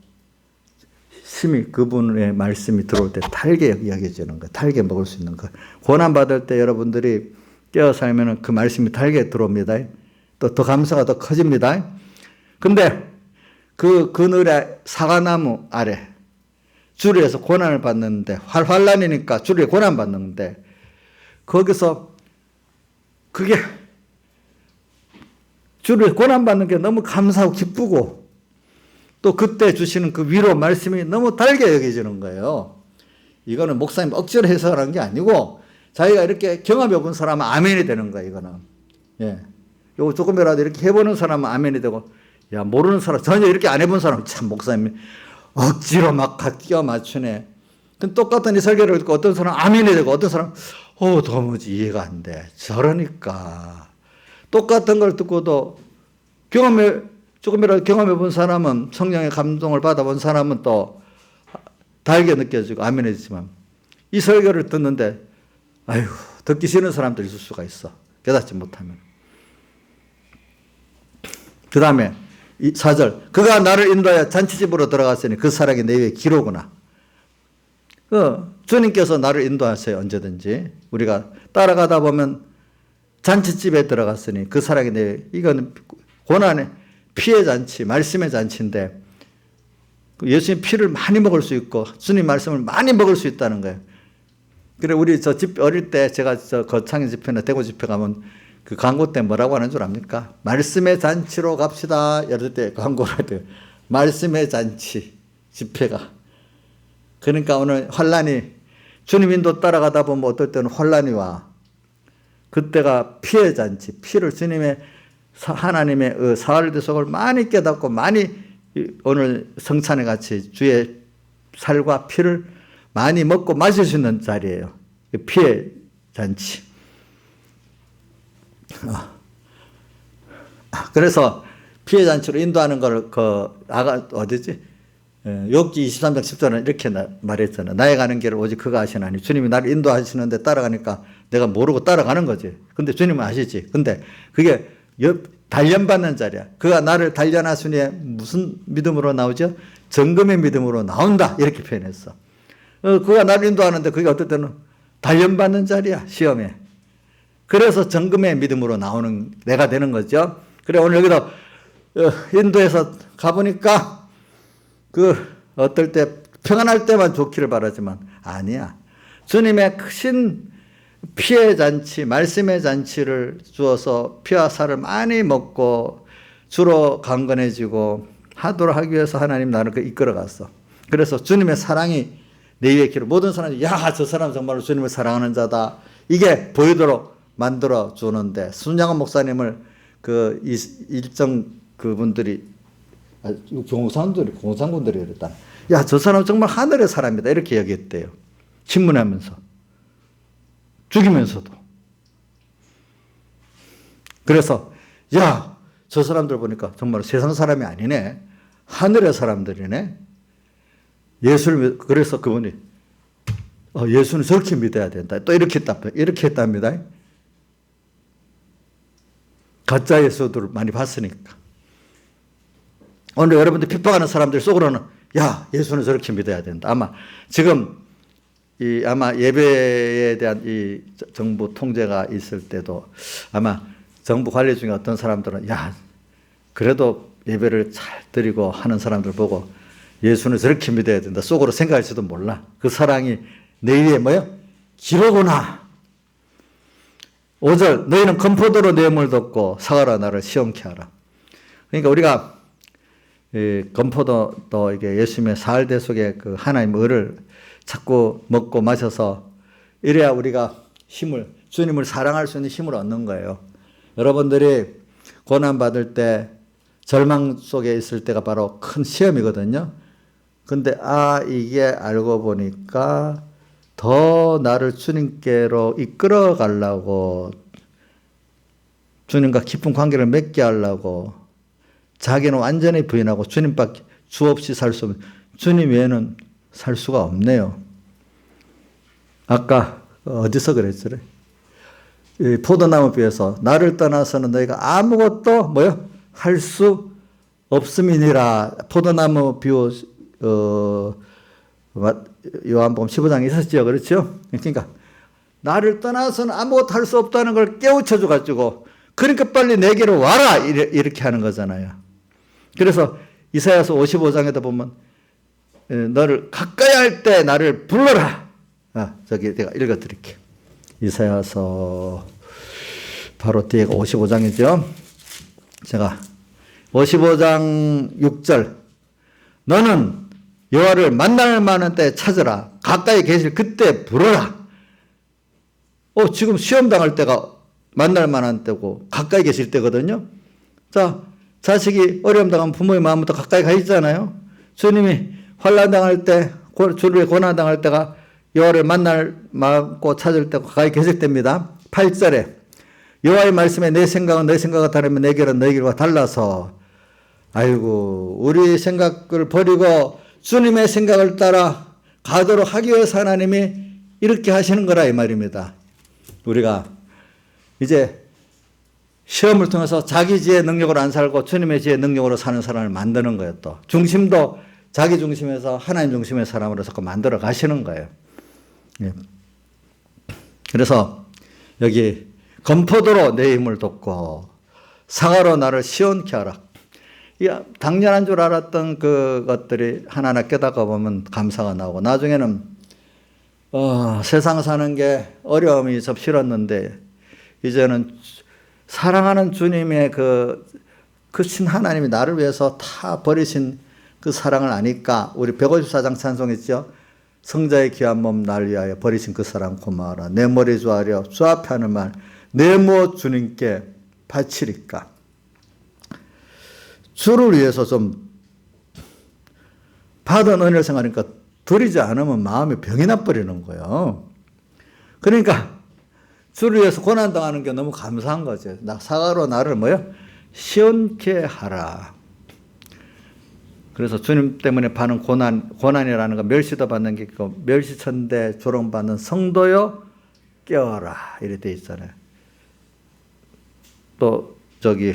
심히 그분의 말씀이 들어올 때 달게 여겨지는 거예요. 달게 먹을 수 있는 거. 고난받을 때 여러분들이 깨어 살면 그 말씀이 달게 들어옵니다. 또 더 감사가 더 커집니다. 근데 그 그늘의 사과나무 아래 주를 위해서 고난을 받는데 환란이니까 주를 위해 고난 받는데 거기서 그게 주를 고난받는 게 너무 감사하고 기쁘고 또 그때 주시는 그 위로 말씀이 너무 달게 여겨지는 거예요. 이거는 목사님 억지로 해석하는 게 아니고 자기가 이렇게 경험해 본 사람은 아멘이 되는 거예요. 이거는. 예. 요거 조금이라도 이렇게 해보는 사람은 아멘이 되고, 야, 모르는 사람, 전혀 이렇게 안 해본 사람, 참, 목사님이 억지로 막 끼워 맞추네. 똑같은 이 설교를 듣고 어떤 사람은 아멘이 되고, 어떤 사람은, 도무지 이해가 안 돼. 저러니까. 똑같은 걸 듣고도 조금이라도 경험해 본 사람은, 성령의 감동을 받아본 사람은 또 달게 느껴지고, 아멘해지지만, 이 설교를 듣는데, 아유, 듣기 싫은 사람도 있을 수가 있어. 깨닫지 못하면. 그 다음에 4절 그가 나를 인도하여 잔치집으로 들어갔으니 그 사랑이 내 위에 기로구나. 주님께서 나를 인도하세요. 언제든지 우리가 따라가다 보면 잔치집에 들어갔으니 그 사랑이 내 위에, 이건 고난의 피의 잔치, 말씀의 잔치인데 예수님 피를 많이 먹을 수 있고 주님 말씀을 많이 먹을 수 있다는 거예요. 그래 우리 어릴 때 제가 거창의 집회나 대구 집회 가면 그 광고 때 뭐라고 하는 줄 압니까? 말씀의 잔치로 갑시다. 이럴 때 광고를 해야 돼요. 말씀의 잔치, 집회가. 그러니까 오늘 환란이, 주님 인도 따라가다 보면 어떨 때는 환란이 와. 그때가 피의 잔치, 피를 주님의 하나님의 사활 대속을 많이 깨닫고 많이 오늘 성찬에 같이 주의 살과 피를 많이 먹고 마실 수 있는 자리예요. 피의 잔치. 그래서 피해 잔치로 인도하는 걸 어디지? 욥기 23장 10절은 이렇게 말했잖아. 나의 가는 길을 오직 그가 아시나니 주님이 나를 인도하시는데 따라가니까 내가 모르고 따라가는 거지. 근데 주님은 아시지. 근데 그게 단련받는 자리야. 그가 나를 단련하시니 무슨 믿음으로 나오죠? 정금의 믿음으로 나온다. 이렇게 표현했어. 그가 나를 인도하는데 그게 어떨 때는 단련받는 자리야. 시험에. 그래서 정금의 믿음으로 나오는 내가 되는 거죠. 그래 오늘 여기도 인도에서 가보니까 어떨 때 평안할 때만 좋기를 바라지만 아니야. 주님의 크신 피의 잔치, 말씀의 잔치를 주어서 피와 살을 많이 먹고 주로 강건해지고 하도록 하기 위해서 하나님 나를 이끌어갔어. 그래서 주님의 사랑이 내 위에 기로 모든 사람이 야, 저 사람 정말로 주님을 사랑하는 자다. 이게 보이도록 만들어 주는데 순양원 목사님을 일정 그분들이 공산군들이 그랬다. 야, 저 사람 정말 하늘의 사람이다. 이렇게 얘기했대요. 신문하면서 죽이면서도. 그래서 야, 저 사람들 보니까 정말 세상 사람이 아니네. 하늘의 사람들이네. 그래서 그분이 예수는 저렇게 믿어야 된다. 또 이렇게 했답니다. 가짜 예수들을 많이 봤으니까. 오늘 여러분들 핍박하는 사람들 속으로는 야, 예수는 저렇게 믿어야 된다. 아마 지금 아마 예배에 대한 이 정부 통제가 있을 때도 아마 정부 관리 중에 어떤 사람들은 야, 그래도 예배를 잘 드리고 하는 사람들 보고 예수는 저렇게 믿어야 된다. 속으로 생각할지도 몰라. 그 사랑이 내 위에 기로구나. 5절 너희는 건포도로 내 몸을 덮고 사과로 나를 시원케 하라. 그러니까 우리가 건포도 이게 예수님의 사활 대속의 그 하나님의 의를 자꾸 먹고 마셔서 이래야 우리가 주님을 사랑할 수 있는 힘을 얻는 거예요. 여러분들이 고난 받을 때 절망 속에 있을 때가 바로 큰 시험이거든요. 근데 이게 알고 보니까 더 나를 주님께로 이끌어 가려고 주님과 깊은 관계를 맺게 하려고 자기는 완전히 부인하고 주님밖에 주 없이 살 수 없는 주님 외에는 살 수가 없네요. 아까 어디서 그랬죠? 포도나무 비에서 나를 떠나서는 너희가 아무것도 할 수 없음이니라. 포도나무 비유 요한복음 15장에 있었죠. 그렇죠? 그러니까 나를 떠나서는 아무것도 할 수 없다는 걸 깨우쳐 줘가지고 그러니까 빨리 내게로 와라 이렇게 하는 거잖아요. 그래서 이사야서 55장에도 보면 너를 가까이 할 때 나를 불러라. 저기 내가 읽어드릴게요. 이사야서 바로 뒤에가 55장이죠. 제가 55장 6절 너는 여호와를 만날 만한 때 찾으라. 가까이 계실 그때 부르라. 지금 시험 당할 때가 만날 만한 때고 가까이 계실 때거든요. 자, 자식이 어려움 당하면 부모의 마음부터 가까이 가 있잖아요. 주님이 환난 당할 때, 주를 위해 고난 당할 때가 여호와를 만날 마음고 찾을 때 가까이 계실 때입니다. 8절에 여호와의 말씀에 내 생각은 너희 생각과 다르면 내 길은 너희 길과 달라서 아이고 우리 생각을 버리고 주님의 생각을 따라 가도록 하기 위해서 하나님이 이렇게 하시는 거라 이 말입니다. 우리가 이제 시험을 통해서 자기 지혜의 능력으로 안 살고 주님의 지혜의 능력으로 사는 사람을 만드는 거예요. 또 중심도 자기 중심에서 하나님 중심의 사람으로 자꾸 만들어 가시는 거예요. 예. 그래서 여기 검포도로 내 힘을 돕고 사과로 나를 시원케 하라. 당연한 줄 알았던 그것들이 하나하나 깨닫고 보면 감사가 나오고 나중에는 세상 사는 게 어려움이 좀 싫었는데 이제는 사랑하는 주님의 크신 하나님이 나를 위해서 다 버리신 그 사랑을 아니까 우리 154장 찬송했죠. 성자의 귀한 몸 날 위하여 버리신 그 사랑 고마워라. 내 머리 조아려 주 앞에 하는 말 내 무엇 주님께 바치리까. 주를 위해서 좀 받은 은혜를 생각하니까 드리지 않으면 마음이 병이 나버리는 거예요. 그러니까 주를 위해서 고난당하는 게 너무 감사한 거죠. 사과로 나를 시원케 하라. 그래서 주님 때문에 받는 고난이라는 거 멸시도 받는 게 있고 멸시천대 조롱받는 성도여 깨어라 이렇게 돼 있잖아요. 또 그게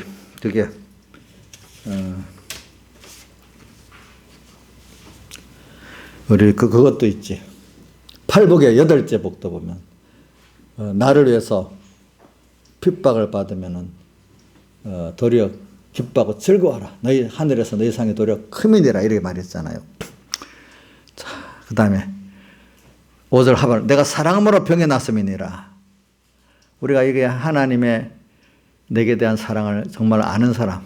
우리 그것도 있지. 팔복의 8째 복도 보면 나를 위해서 핍박을 받으면은 도리어 기뻐하고 즐거워하라. 너희 하늘에서 너희 상이 도리어 크민이라 이렇게 말했잖아요. 자, 그 다음에 5절 하반 내가 사랑함으로 병에 났음이니라. 우리가 이게 하나님의 내게 대한 사랑을 정말 아는 사람.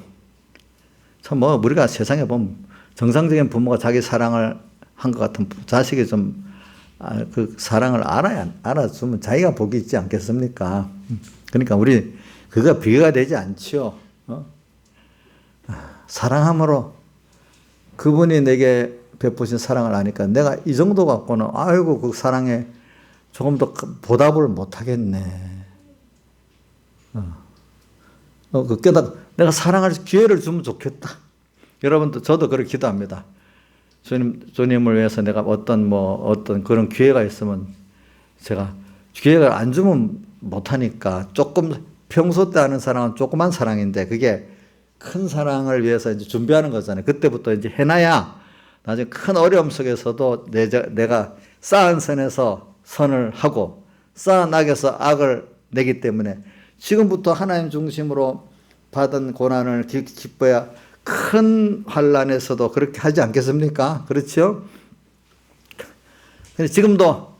참 우리가 세상에 보면 정상적인 부모가 자기 사랑을 한 것 같은 자식이 좀 그 사랑을 알아주면 자기가 복이 있지 않겠습니까? 그러니까 우리 그거 비교가 되지 않지요. 사랑함으로 그분이 내게 베푸신 사랑을 아니까 내가 이 정도 갖고는 아이고 그 사랑에 조금 더 보답을 못 하겠네. 그 내가 사랑할 기회를 주면 좋겠다. 여러분도 저도 그렇게 기도합니다. 주님을 위해서 내가 어떤 그런 기회가 있으면 제가 기회를 안 주면 못 하니까 조금 평소 때 하는 사랑은 조그만 사랑인데 그게 큰 사랑을 위해서 이제 준비하는 거잖아요. 그때부터 이제 해놔야 나중에 큰 어려움 속에서도 내가 쌓은 선에서 선을 하고 쌓은 악에서 악을 내기 때문에 지금부터 하나님 중심으로 받은 고난을 기뻐야 큰 환난에서도 그렇게 하지 않겠습니까? 그렇죠? 지금도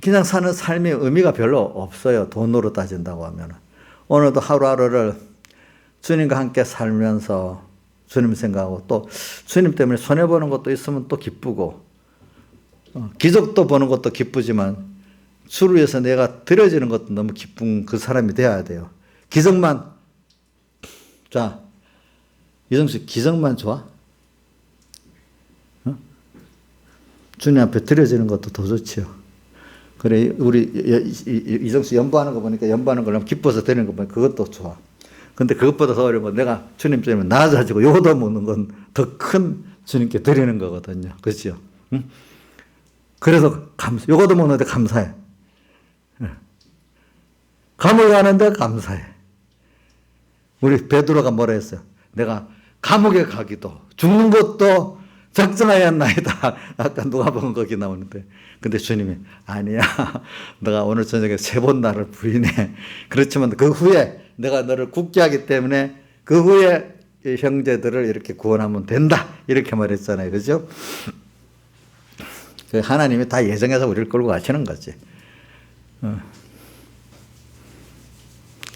그냥 사는 삶의 의미가 별로 없어요. 돈으로 따진다고 하면. 오늘도 하루하루를 주님과 함께 살면서 주님 생각하고 또 주님 때문에 손해보는 것도 있으면 또 기쁘고 기적도 보는 것도 기쁘지만 주를 위해서 내가 드려지는 것도 너무 기쁜 그 사람이 돼야 돼요. 기적만, 자, 이정수 기적만 좋아? 주님 앞에 드려지는 것도 더 좋지요. 그래, 우리 이정수 연보하는 거 보니까 연보하는 걸 너무 기뻐서 드리는 거 보니까 그것도 좋아. 근데 그것보다 더 어려운 건 내가 주님 때문에 나아지고 요도 먹는 건 더 큰 주님께 드리는 거거든요. 그렇죠? 응? 그래서 요거도 먹는데 감사해. 감옥에 가는데 감사해. 우리 베드로가 뭐라 했어요? 내가 감옥에 가기도 죽는 것도 적정하였나이다. 아까 누가복음 거기 나오는데. 근데 주님이 아니야. 너가 오늘 저녁에 3번 나를 부인해. 그렇지만 그 후에 내가 너를 굳게 하기 때문에 그 후에 형제들을 이렇게 구원하면 된다. 이렇게 말했잖아요. 그죠? 하나님이 다 예정해서 우리를 끌고 가시는 거지.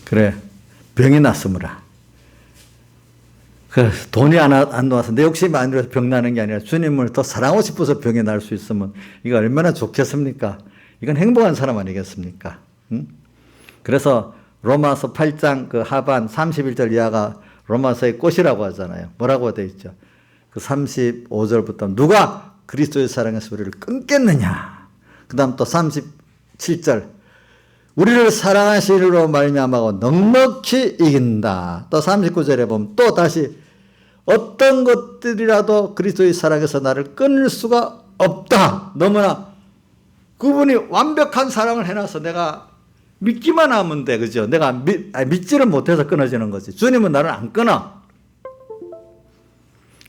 그래. 병이 났으므라. 그 돈이 안 나와서 내 욕심이 안 들어서 병 나는 게 아니라 주님을 더 사랑하고 싶어서 병이 날 수 있으면 이거 얼마나 좋겠습니까? 이건 행복한 사람 아니겠습니까? 응? 그래서 로마서 8장 그 하반 31절 이하가 로마서의 꽃이라고 하잖아요. 뭐라고 되어 있죠? 그 35절부터 누가 그리스도의 사랑에서 우리를 끊겠느냐. 그 다음 또 37절 우리를 사랑하시리로 말미암아 넉넉히 이긴다. 또 39절에 보면 또 다시 어떤 것들이라도 그리스도의 사랑에서 나를 끊을 수가 없다. 너무나 그분이 완벽한 사랑을 해놔서 내가 믿기만 하면 돼. 그죠? 내가 믿지를 못해서 끊어지는 거지. 주님은 나를 안 끊어.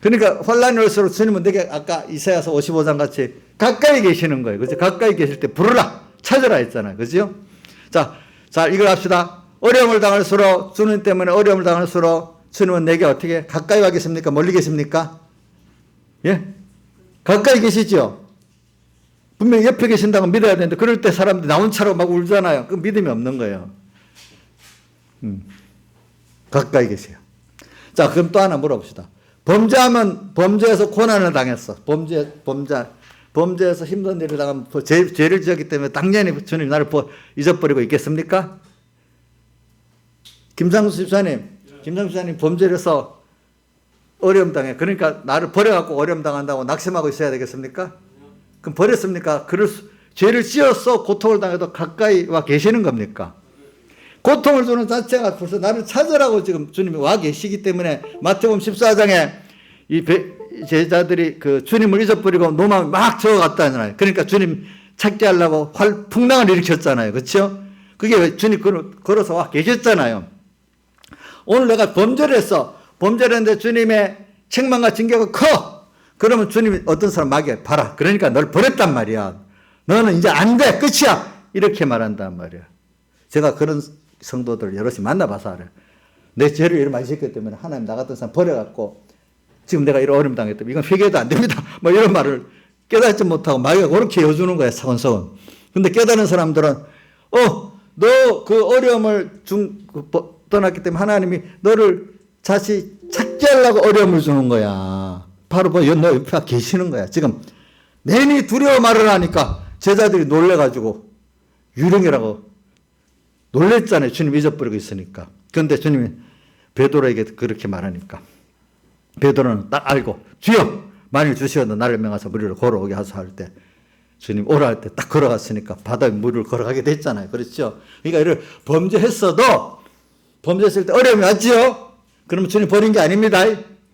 그러니까 환란이 올수록 주님은 내게 아까 이사야서 55장 같이 가까이 계시는 거예요. 그죠? 가까이 계실 때 부르라, 찾으라 했잖아요. 그죠? 자, 이걸 합시다. 어려움을 당할수록, 주님 때문에 어려움을 당할수록 주님은 내게 어떻게 가까이 와 계십니까? 멀리 계십니까? 예? 가까이 계시죠? 분명히 옆에 계신다고 믿어야 되는데 그럴 때 사람들이 나 혼자로 막 울잖아요. 그 믿음이 없는 거예요. 가까이 계세요. 자, 그럼 또 하나 물어봅시다. 범죄하면 범죄에서 고난을 당했어. 범죄에서 힘든 일을 당하면 죄를 지었기 때문에 당연히 주님 나를 잊어버리고 있겠습니까? 김상수 집사님 범죄를 해서 어려움 당해. 그러니까 나를 버려갖고 어려움 당한다고 낙심하고 있어야 되겠습니까? 그럼 버렸습니까? 죄를 지어서 고통을 당해도 가까이 와 계시는 겁니까? 고통을 주는 자체가 벌써 나를 찾으라고 지금 주님이 와 계시기 때문에 마태복음 14장에 이 제자들이 그 주님을 잊어버리고 노마음이 막 저어갔다잖아요. 그러니까 주님 찾게 하려고 풍랑을 일으켰잖아요. 그렇죠? 그게 왜 주님 걸어서 와 계셨잖아요. 오늘 내가 범죄를 했어. 범죄를 했는데 주님의 책망과 징계가 커. 그러면 주님이 어떤 사람 막에 봐라. 그러니까 널 버렸단 말이야. 너는 이제 안 돼. 끝이야. 이렇게 말한단 말이야. 제가 그런 성도들 여럿이 만나봐서 알아요. 내 죄를 이런 많이 짓기 때문에 하나님 나 같은 사람 버려갖고 지금 내가 이런 어려움 당했다면 이건 회개도 안 됩니다. 뭐 이런 말을 깨닫지 못하고 마귀가 그렇게 해주는 거야. 사건사건. 근데 깨닫는 사람들은 너 그 어려움을 떠났기 때문에 하나님이 너를 다시 찾게 하려고 어려움을 주는 거야. 바로 너 옆에 계시는 거야. 지금 내니 두려워 말을 하니까 제자들이 놀래가지고 유령이라고 놀랬잖아요. 주님 잊어버리고 있으니까. 그런데 주님이 베드로에게 그렇게 말하니까 베드로는 딱 알고 주여 만일 주시어도 나를 명하사 무리를 걸어오게 하소서 할 때 주님 오라 할 때 딱 걸어갔으니까 바다에 물을 걸어가게 됐잖아요. 그렇죠? 그러니까 이를 범죄했을 때 어려움이 왔지요? 그러면 주님 버린 게 아닙니다.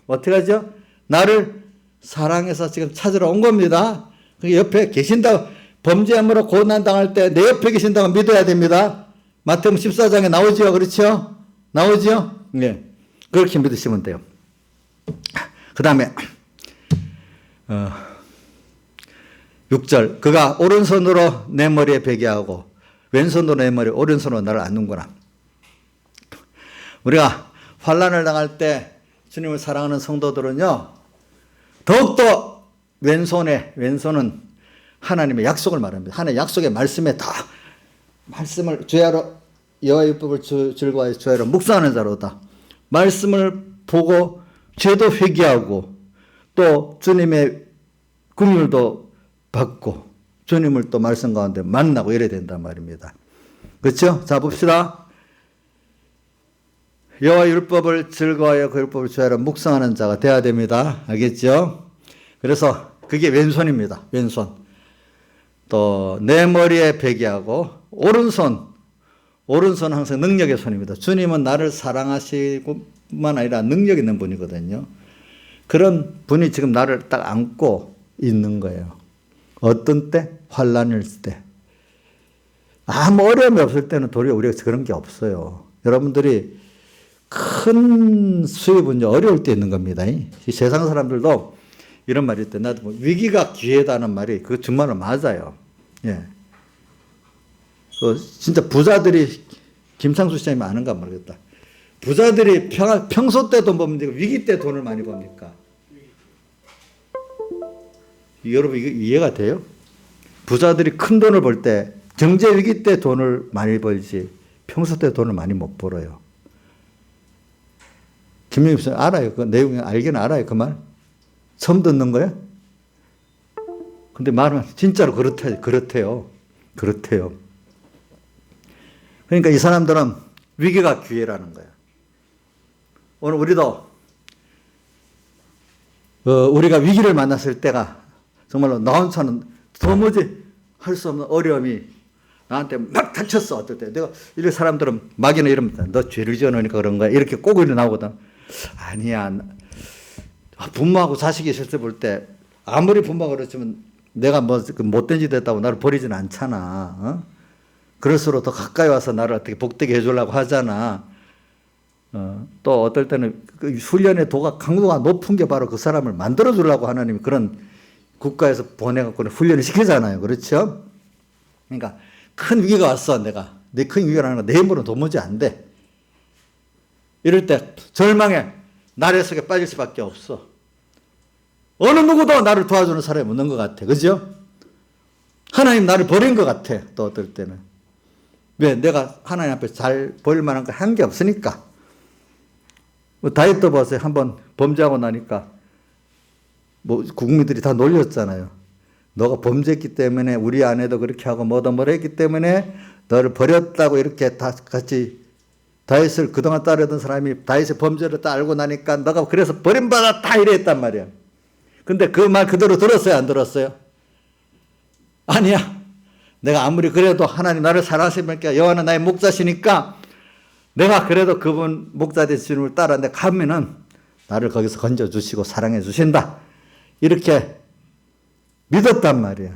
어떻게 하죠? 나를 사랑해서 지금 찾으러 온 겁니다. 그게 옆에 계신다. 범죄함으로 고난당할 때 내 옆에 계신다고 믿어야 됩니다. 마태복음 14장에 나오죠. 그렇죠? 나오죠? 네. 그렇게 믿으시면 돼요. 그 다음에 6절 그가 오른손으로 내 머리에 베게 하고 왼손으로 내 머리에 오른손으로 나를 안는구나. 우리가 환난을 당할 때 주님을 사랑하는 성도들은요 더욱더 왼손은 하나님의 약속을 말합니다. 하나님의 약속의 말씀에 다 말씀을 주야로 여호와의 율법을 즐거워하여 주야로 묵상하는 자로다. 말씀을 보고 죄도 회개하고 또 주님의 긍휼도 받고 주님을 또 말씀 가운데 만나고 이래야 된단 말입니다. 그렇죠? 자 봅시다. 여호와의 율법을 즐거워하여 그 율법을 주야로 묵상하는 자가 돼야 됩니다. 알겠죠? 그래서 그게 왼손입니다. 왼손. 또 내 머리에 베게 하고 오른손은 항상 능력의 손입니다. 주님은 나를 사랑하시고만 아니라 능력 있는 분이거든요. 그런 분이 지금 나를 딱 안고 있는 거예요. 어떤 때? 환난일 때. 아무 어려움이 없을 때는 도리어 우리가 그런 게 없어요. 여러분들이 큰 수입은요 어려울 때 있는 겁니다. 이 세상 사람들도 이런 말이 있대. 나도 뭐 위기가 기회다는 말이 그 정말로 맞아요. 예. 진짜 부자들이 김상수 시장이 아는가 모르겠다. 부자들이 평소 때 돈 버는데 위기 때 돈을 많이 버니까. 여러분 이게 이해가 돼요? 부자들이 큰 돈을 벌 때 경제 위기 때 돈을 많이 벌지 평소 때 돈을 많이 못 벌어요. 김영희 목사님 알아요. 그 내용 알기는 알아요. 그 말. 처음 듣는 거예요? 근데 말은 진짜로 그렇대요. 그러니까 이 사람들은 위기가 기회라는 거예요. 오늘 우리도 우리가 위기를 만났을 때가 정말로 나 혼자는 도무지 할 수 없는 어려움이 나한테 막 닥쳤어. 어떨 때 내가 이런 사람들은 막이나 이러면 너 죄를 지어놓으니까 그런 거야 이렇게 꼭 일어나거든. 아니야. 부모하고 자식이 있을 때 볼 때 아무리 부모가 그렇지만 내가 뭐 못된 짓 했다고 나를 버리지는 않잖아. 어? 그럴수록 더 가까이 와서 나를 어떻게 복되게 해주려고 하잖아. 또 어떨 때는 그 훈련의 강도가 높은 게 바로 그 사람을 만들어주려고 하나님이 그런 국가에서 보내갖고 훈련을 시키잖아요. 그렇죠? 그러니까 큰 위기가 왔어. 내 큰 위기라는 건 내 힘으로는 도무지 안 돼. 이럴 때 절망의 나래 속에 빠질 수밖에 없어. 어느 누구도 나를 도와주는 사람이 없는 것 같아. 그죠? 하나님 나를 버린 것 같아. 또 어떨 때는. 왜? 내가 하나님 앞에 잘 보일 만한 거 한 게 없으니까. 다윗도 보세요. 한번 범죄하고 나니까 국민들이 다 놀렸잖아요. 너가 범죄했기 때문에 우리 아내도 그렇게 하고 뭐도 했기 때문에 너를 버렸다고 이렇게 다 같이 다윗을 그동안 따르던 사람이 다윗의 범죄를 다 알고 나니까 너가 그래서 버림받았다 이랬단 말이야. 근데 그 말 그대로 들었어요? 안 들었어요? 아니야. 내가 아무리 그래도 하나님 나를 사랑하시니까 여호와는 나의 목자시니까 내가 그래도 그분 목자 되신 주님을 따라 가면은 나를 거기서 건져주시고 사랑해 주신다. 이렇게 믿었단 말이야.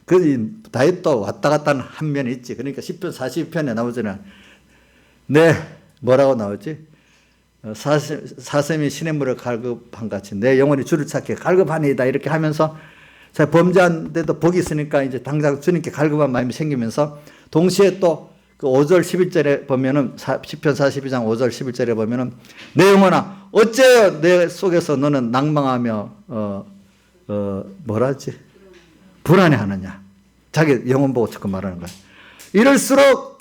그 다윗도 왔다 갔다 하는 한 면이 있지. 그러니까 10편 42편에 나오잖아. 뭐라고 나오지? 사슴이 시냇물을 갈급한 같이 내 영혼이 주를 찾게 갈급하니이다. 이렇게 하면서 자, 범죄한데도 복이 있으니까 이제 당장 주님께 갈급한 마음이 생기면서 동시에 또 그 5절 11절에 보면은 10편 42장 5절 11절에 보면은 내 영혼아 어째요 내 속에서 너는 낭망하며 뭐라지? 불안해하느냐. 자기 영혼 보고 자꾸 말하는 거야. 이럴수록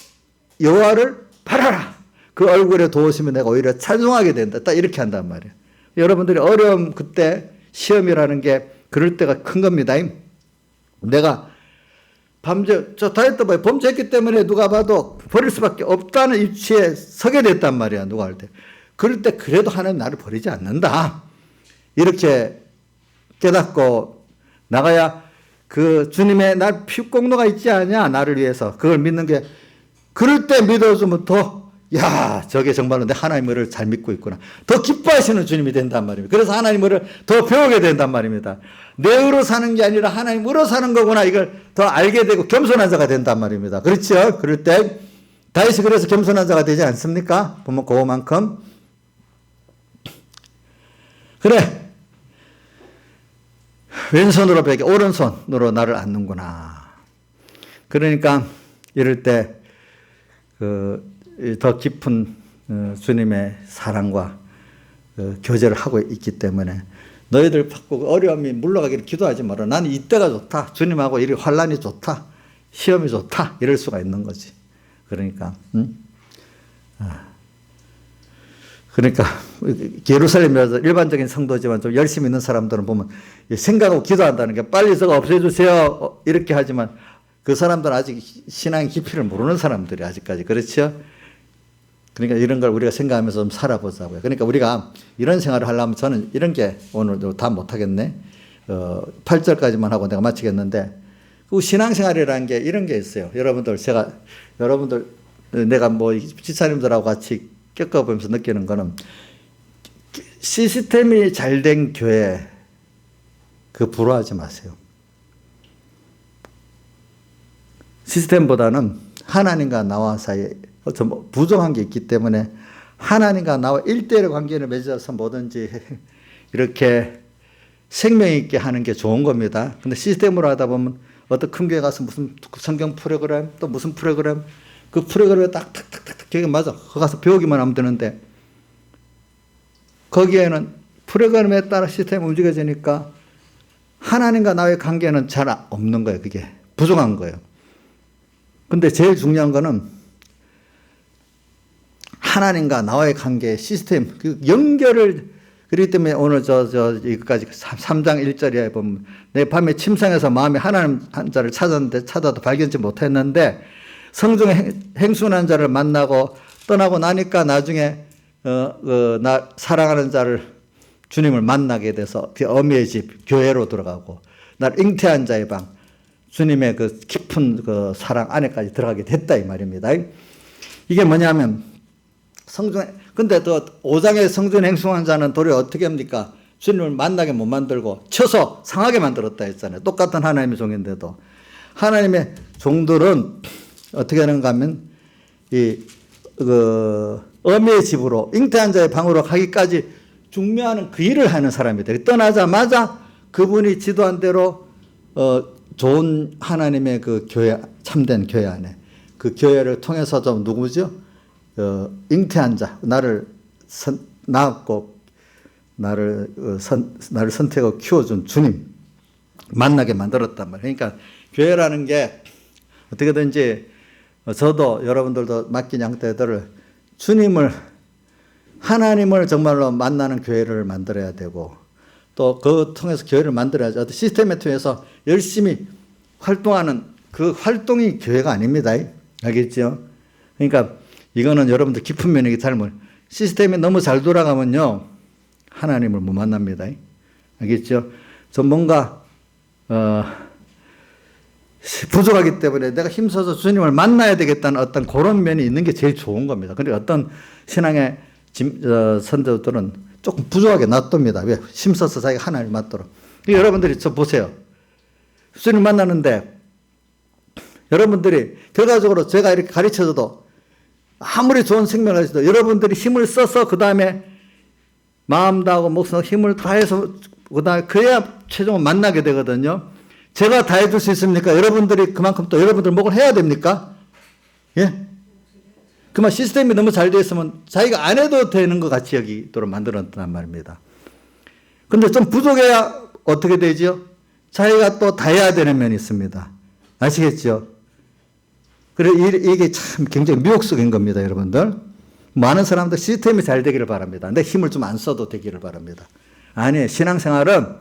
여호와를 바라라. 그 얼굴에 도우시면 내가 오히려 찬송하게 된다. 딱 이렇게 한단 말이에요. 여러분들이 어려움 그때 시험이라는 게 그럴 때가 큰 겁니다. 내가 저 다이어트 범죄했기 때문에 누가 봐도 버릴 수밖에 없다는 위치에 서게 됐단 말이야. 누가 할 때. 그럴 때 그래도 하나님 나를 버리지 않는다. 이렇게 깨닫고 나가야 그 주님의 날 피공로가 있지 않냐. 나를 위해서. 그걸 믿는 게 그럴 때 믿어주면 저게 정말로 내 하나님을 잘 믿고 있구나. 더 기뻐하시는 주님이 된단 말입니다. 그래서 하나님을 더 배우게 된단 말입니다. 내 의로 사는 게 아니라 하나님 의로 사는 거구나. 이걸 더 알게 되고 겸손한 자가 된단 말입니다. 그렇죠? 그럴 때 다윗이 그래서 겸손한 자가 되지 않습니까? 보면 그만큼. 그래. 왼손으로 베개 오른손으로 나를 안는구나. 그러니까 이럴 때 더 깊은 주님의 사랑과 교제를 하고 있기 때문에 너희들 받고 어려움이 물러가기를 기도하지 마라. 나는 이때가 좋다. 주님하고 이 환란이 좋다. 시험이 좋다. 이럴 수가 있는 거지. 그러니까 그러니까 예루살렘에서 일반적인 성도지만 좀 열심히 있는 사람들은 보면 생각하고 기도한다는 게 빨리 저거 없애주세요. 이렇게 하지만 그 사람들은 아직 신앙의 깊이를 모르는 사람들이 아직까지. 그렇죠? 그러니까 이런 걸 우리가 생각하면서 좀 살아보자고요. 그러니까 우리가 이런 생활을 하려면 저는 이런 게 오늘도 다 못하겠네. 8절까지만 하고 내가 마치겠는데 그 신앙생활이라는 게 이런 게 있어요. 여러분들 내가 뭐 지사님들하고 같이 겪어보면서 느끼는 거는 시스템이 잘 된 교회 부러워하지 마세요. 시스템보다는 하나님과 나와 사이에 좀 부정한 게 있기 때문에 하나님과 나와 1대1의 관계를 맺어서 뭐든지 이렇게 생명 있게 하는 게 좋은 겁니다. 근데 시스템으로 하다 보면 어떤 큰 교회 가서 무슨 성경 프로그램 또 무슨 프로그램 그 프로그램에 탁탁탁탁 기억이 맞아. 거기 가서 배우기만 하면 되는데 거기에는 프로그램에 따라 시스템이 움직여지니까 하나님과 나의 관계는 잘 없는 거예요. 그게 부족한 거예요. 근데 제일 중요한 거는 하나님과 나와의 관계 시스템 그 연결을 그렇기 때문에 오늘 이것까지 3장 1절에 보면 내 밤에 침상에서 마음에 하나님 한 자를 찾았는데 찾아도 발견치 못했는데 성중에 행순한 자를 만나고 떠나고 나니까 나중에 나 사랑하는 자를 주님을 만나게 돼서 그 어미의 집 교회로 들어가고 날 잉태한 자의 방 주님의 그 깊은 그 사랑 안에까지 들어가게 됐다 이 말입니다. 이게 뭐냐면 성중에 근데 또 5장의 성중 행순한 자는 도리어 어떻게 합니까? 주님을 만나게 못 만들고 쳐서 상하게 만들었다 했잖아요. 똑같은 하나님의 종인데도 하나님의 종들은 어떻게 하는가 하면 어미의 집으로 잉태한 자의 방으로 가기까지 중매하는 그 일을 하는 사람이다. 떠나자마자 그분이 지도한 대로 좋은 하나님의 그 교회 참된 교회 안에 그 교회를 통해서 좀 누구죠? 잉태한 자 나를 낳았고 나를 선택하고 키워준 주님 만나게 만들었단 말이에요. 그러니까 교회라는 게 어떻게든지 저도 여러분들도 맡긴 양떼들을 주님을 하나님을 정말로 만나는 교회를 만들어야 되고 또 그 통해서 교회를 만들어야죠. 어떤 시스템에 통해서 열심히 활동하는 그 활동이 교회가 아닙니다. 알겠죠? 그러니까 이거는 여러분들 깊은 면이기 때문에 시스템이 너무 잘 돌아가면요 하나님을 못 만납니다. 알겠죠? 좀 뭔가 부족하기 때문에 내가 힘써서 주님을 만나야 되겠다는 어떤 그런 면이 있는 게 제일 좋은 겁니다. 그러니까 어떤 신앙의 선조들은 조금 부족하게 놔둡니다. 왜? 힘써서 자기가 하나님을 만나도록. 여러분들이 저 보세요. 주님 만나는데 여러분들이 결과적으로 제가 이렇게 가르쳐줘도 아무리 좋은 생명을 가지도 여러분들이 힘을 써서 그 다음에 마음 다하고 목숨 힘을 다해서 그 다음에 그래야 최종은 만나게 되거든요. 제가 다 해줄 수 있습니까? 여러분들이 그만큼 또 여러분들 목을 해야 됩니까? 예? 그만 시스템이 너무 잘 되어 있으면 자기가 안 해도 되는 것 같이 여기도록 만들었단 말입니다. 근데 좀 부족해야 어떻게 되죠? 자기가 또 다 해야 되는 면이 있습니다. 아시겠죠? 그래, 이게 참 굉장히 미혹적인 겁니다, 여러분들. 많은 사람들 시스템이 잘 되기를 바랍니다. 내 힘을 좀 안 써도 되기를 바랍니다. 아니, 신앙생활은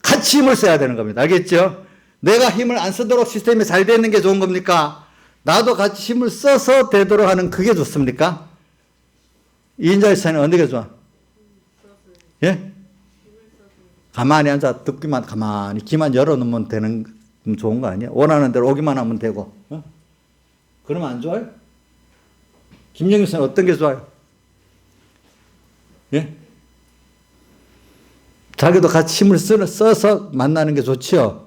같이 힘을 써야 되는 겁니다. 알겠죠? 내가 힘을 안 쓰도록 시스템이 잘 되는 게 좋은 겁니까? 나도 같이 힘을 써서 되도록 하는 그게 좋습니까? 2인자의 차이는 어느 게 좋아? 예? 가만히 앉아 듣기만 가만히 귀만 열어놓으면 되는 좋은 거 아니야? 원하는 대로 오기만 하면 되고. 어? 그러면 안 좋아요? 김영규 씨는 어떤 게 좋아요? 예? 자기도 같이 힘을 써서 만나는 게 좋지요.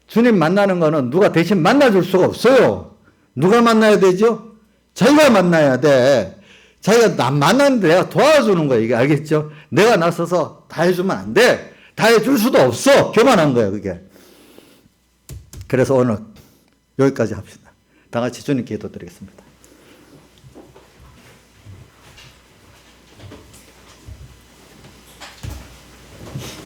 주님 만나는 거는 누가 대신 만나줄 수가 없어요. 누가 만나야 되죠? 자기가 만나야 돼. 자기가 만나는데 내가 도와주는 거야. 이게 알겠죠? 내가 나서서 다 해주면 안 돼. 다 해줄 수도 없어. 교만한 거야, 그게. 그래서 오늘 여기까지 합시다. 다 같이 주님께 기도드리겠습니다.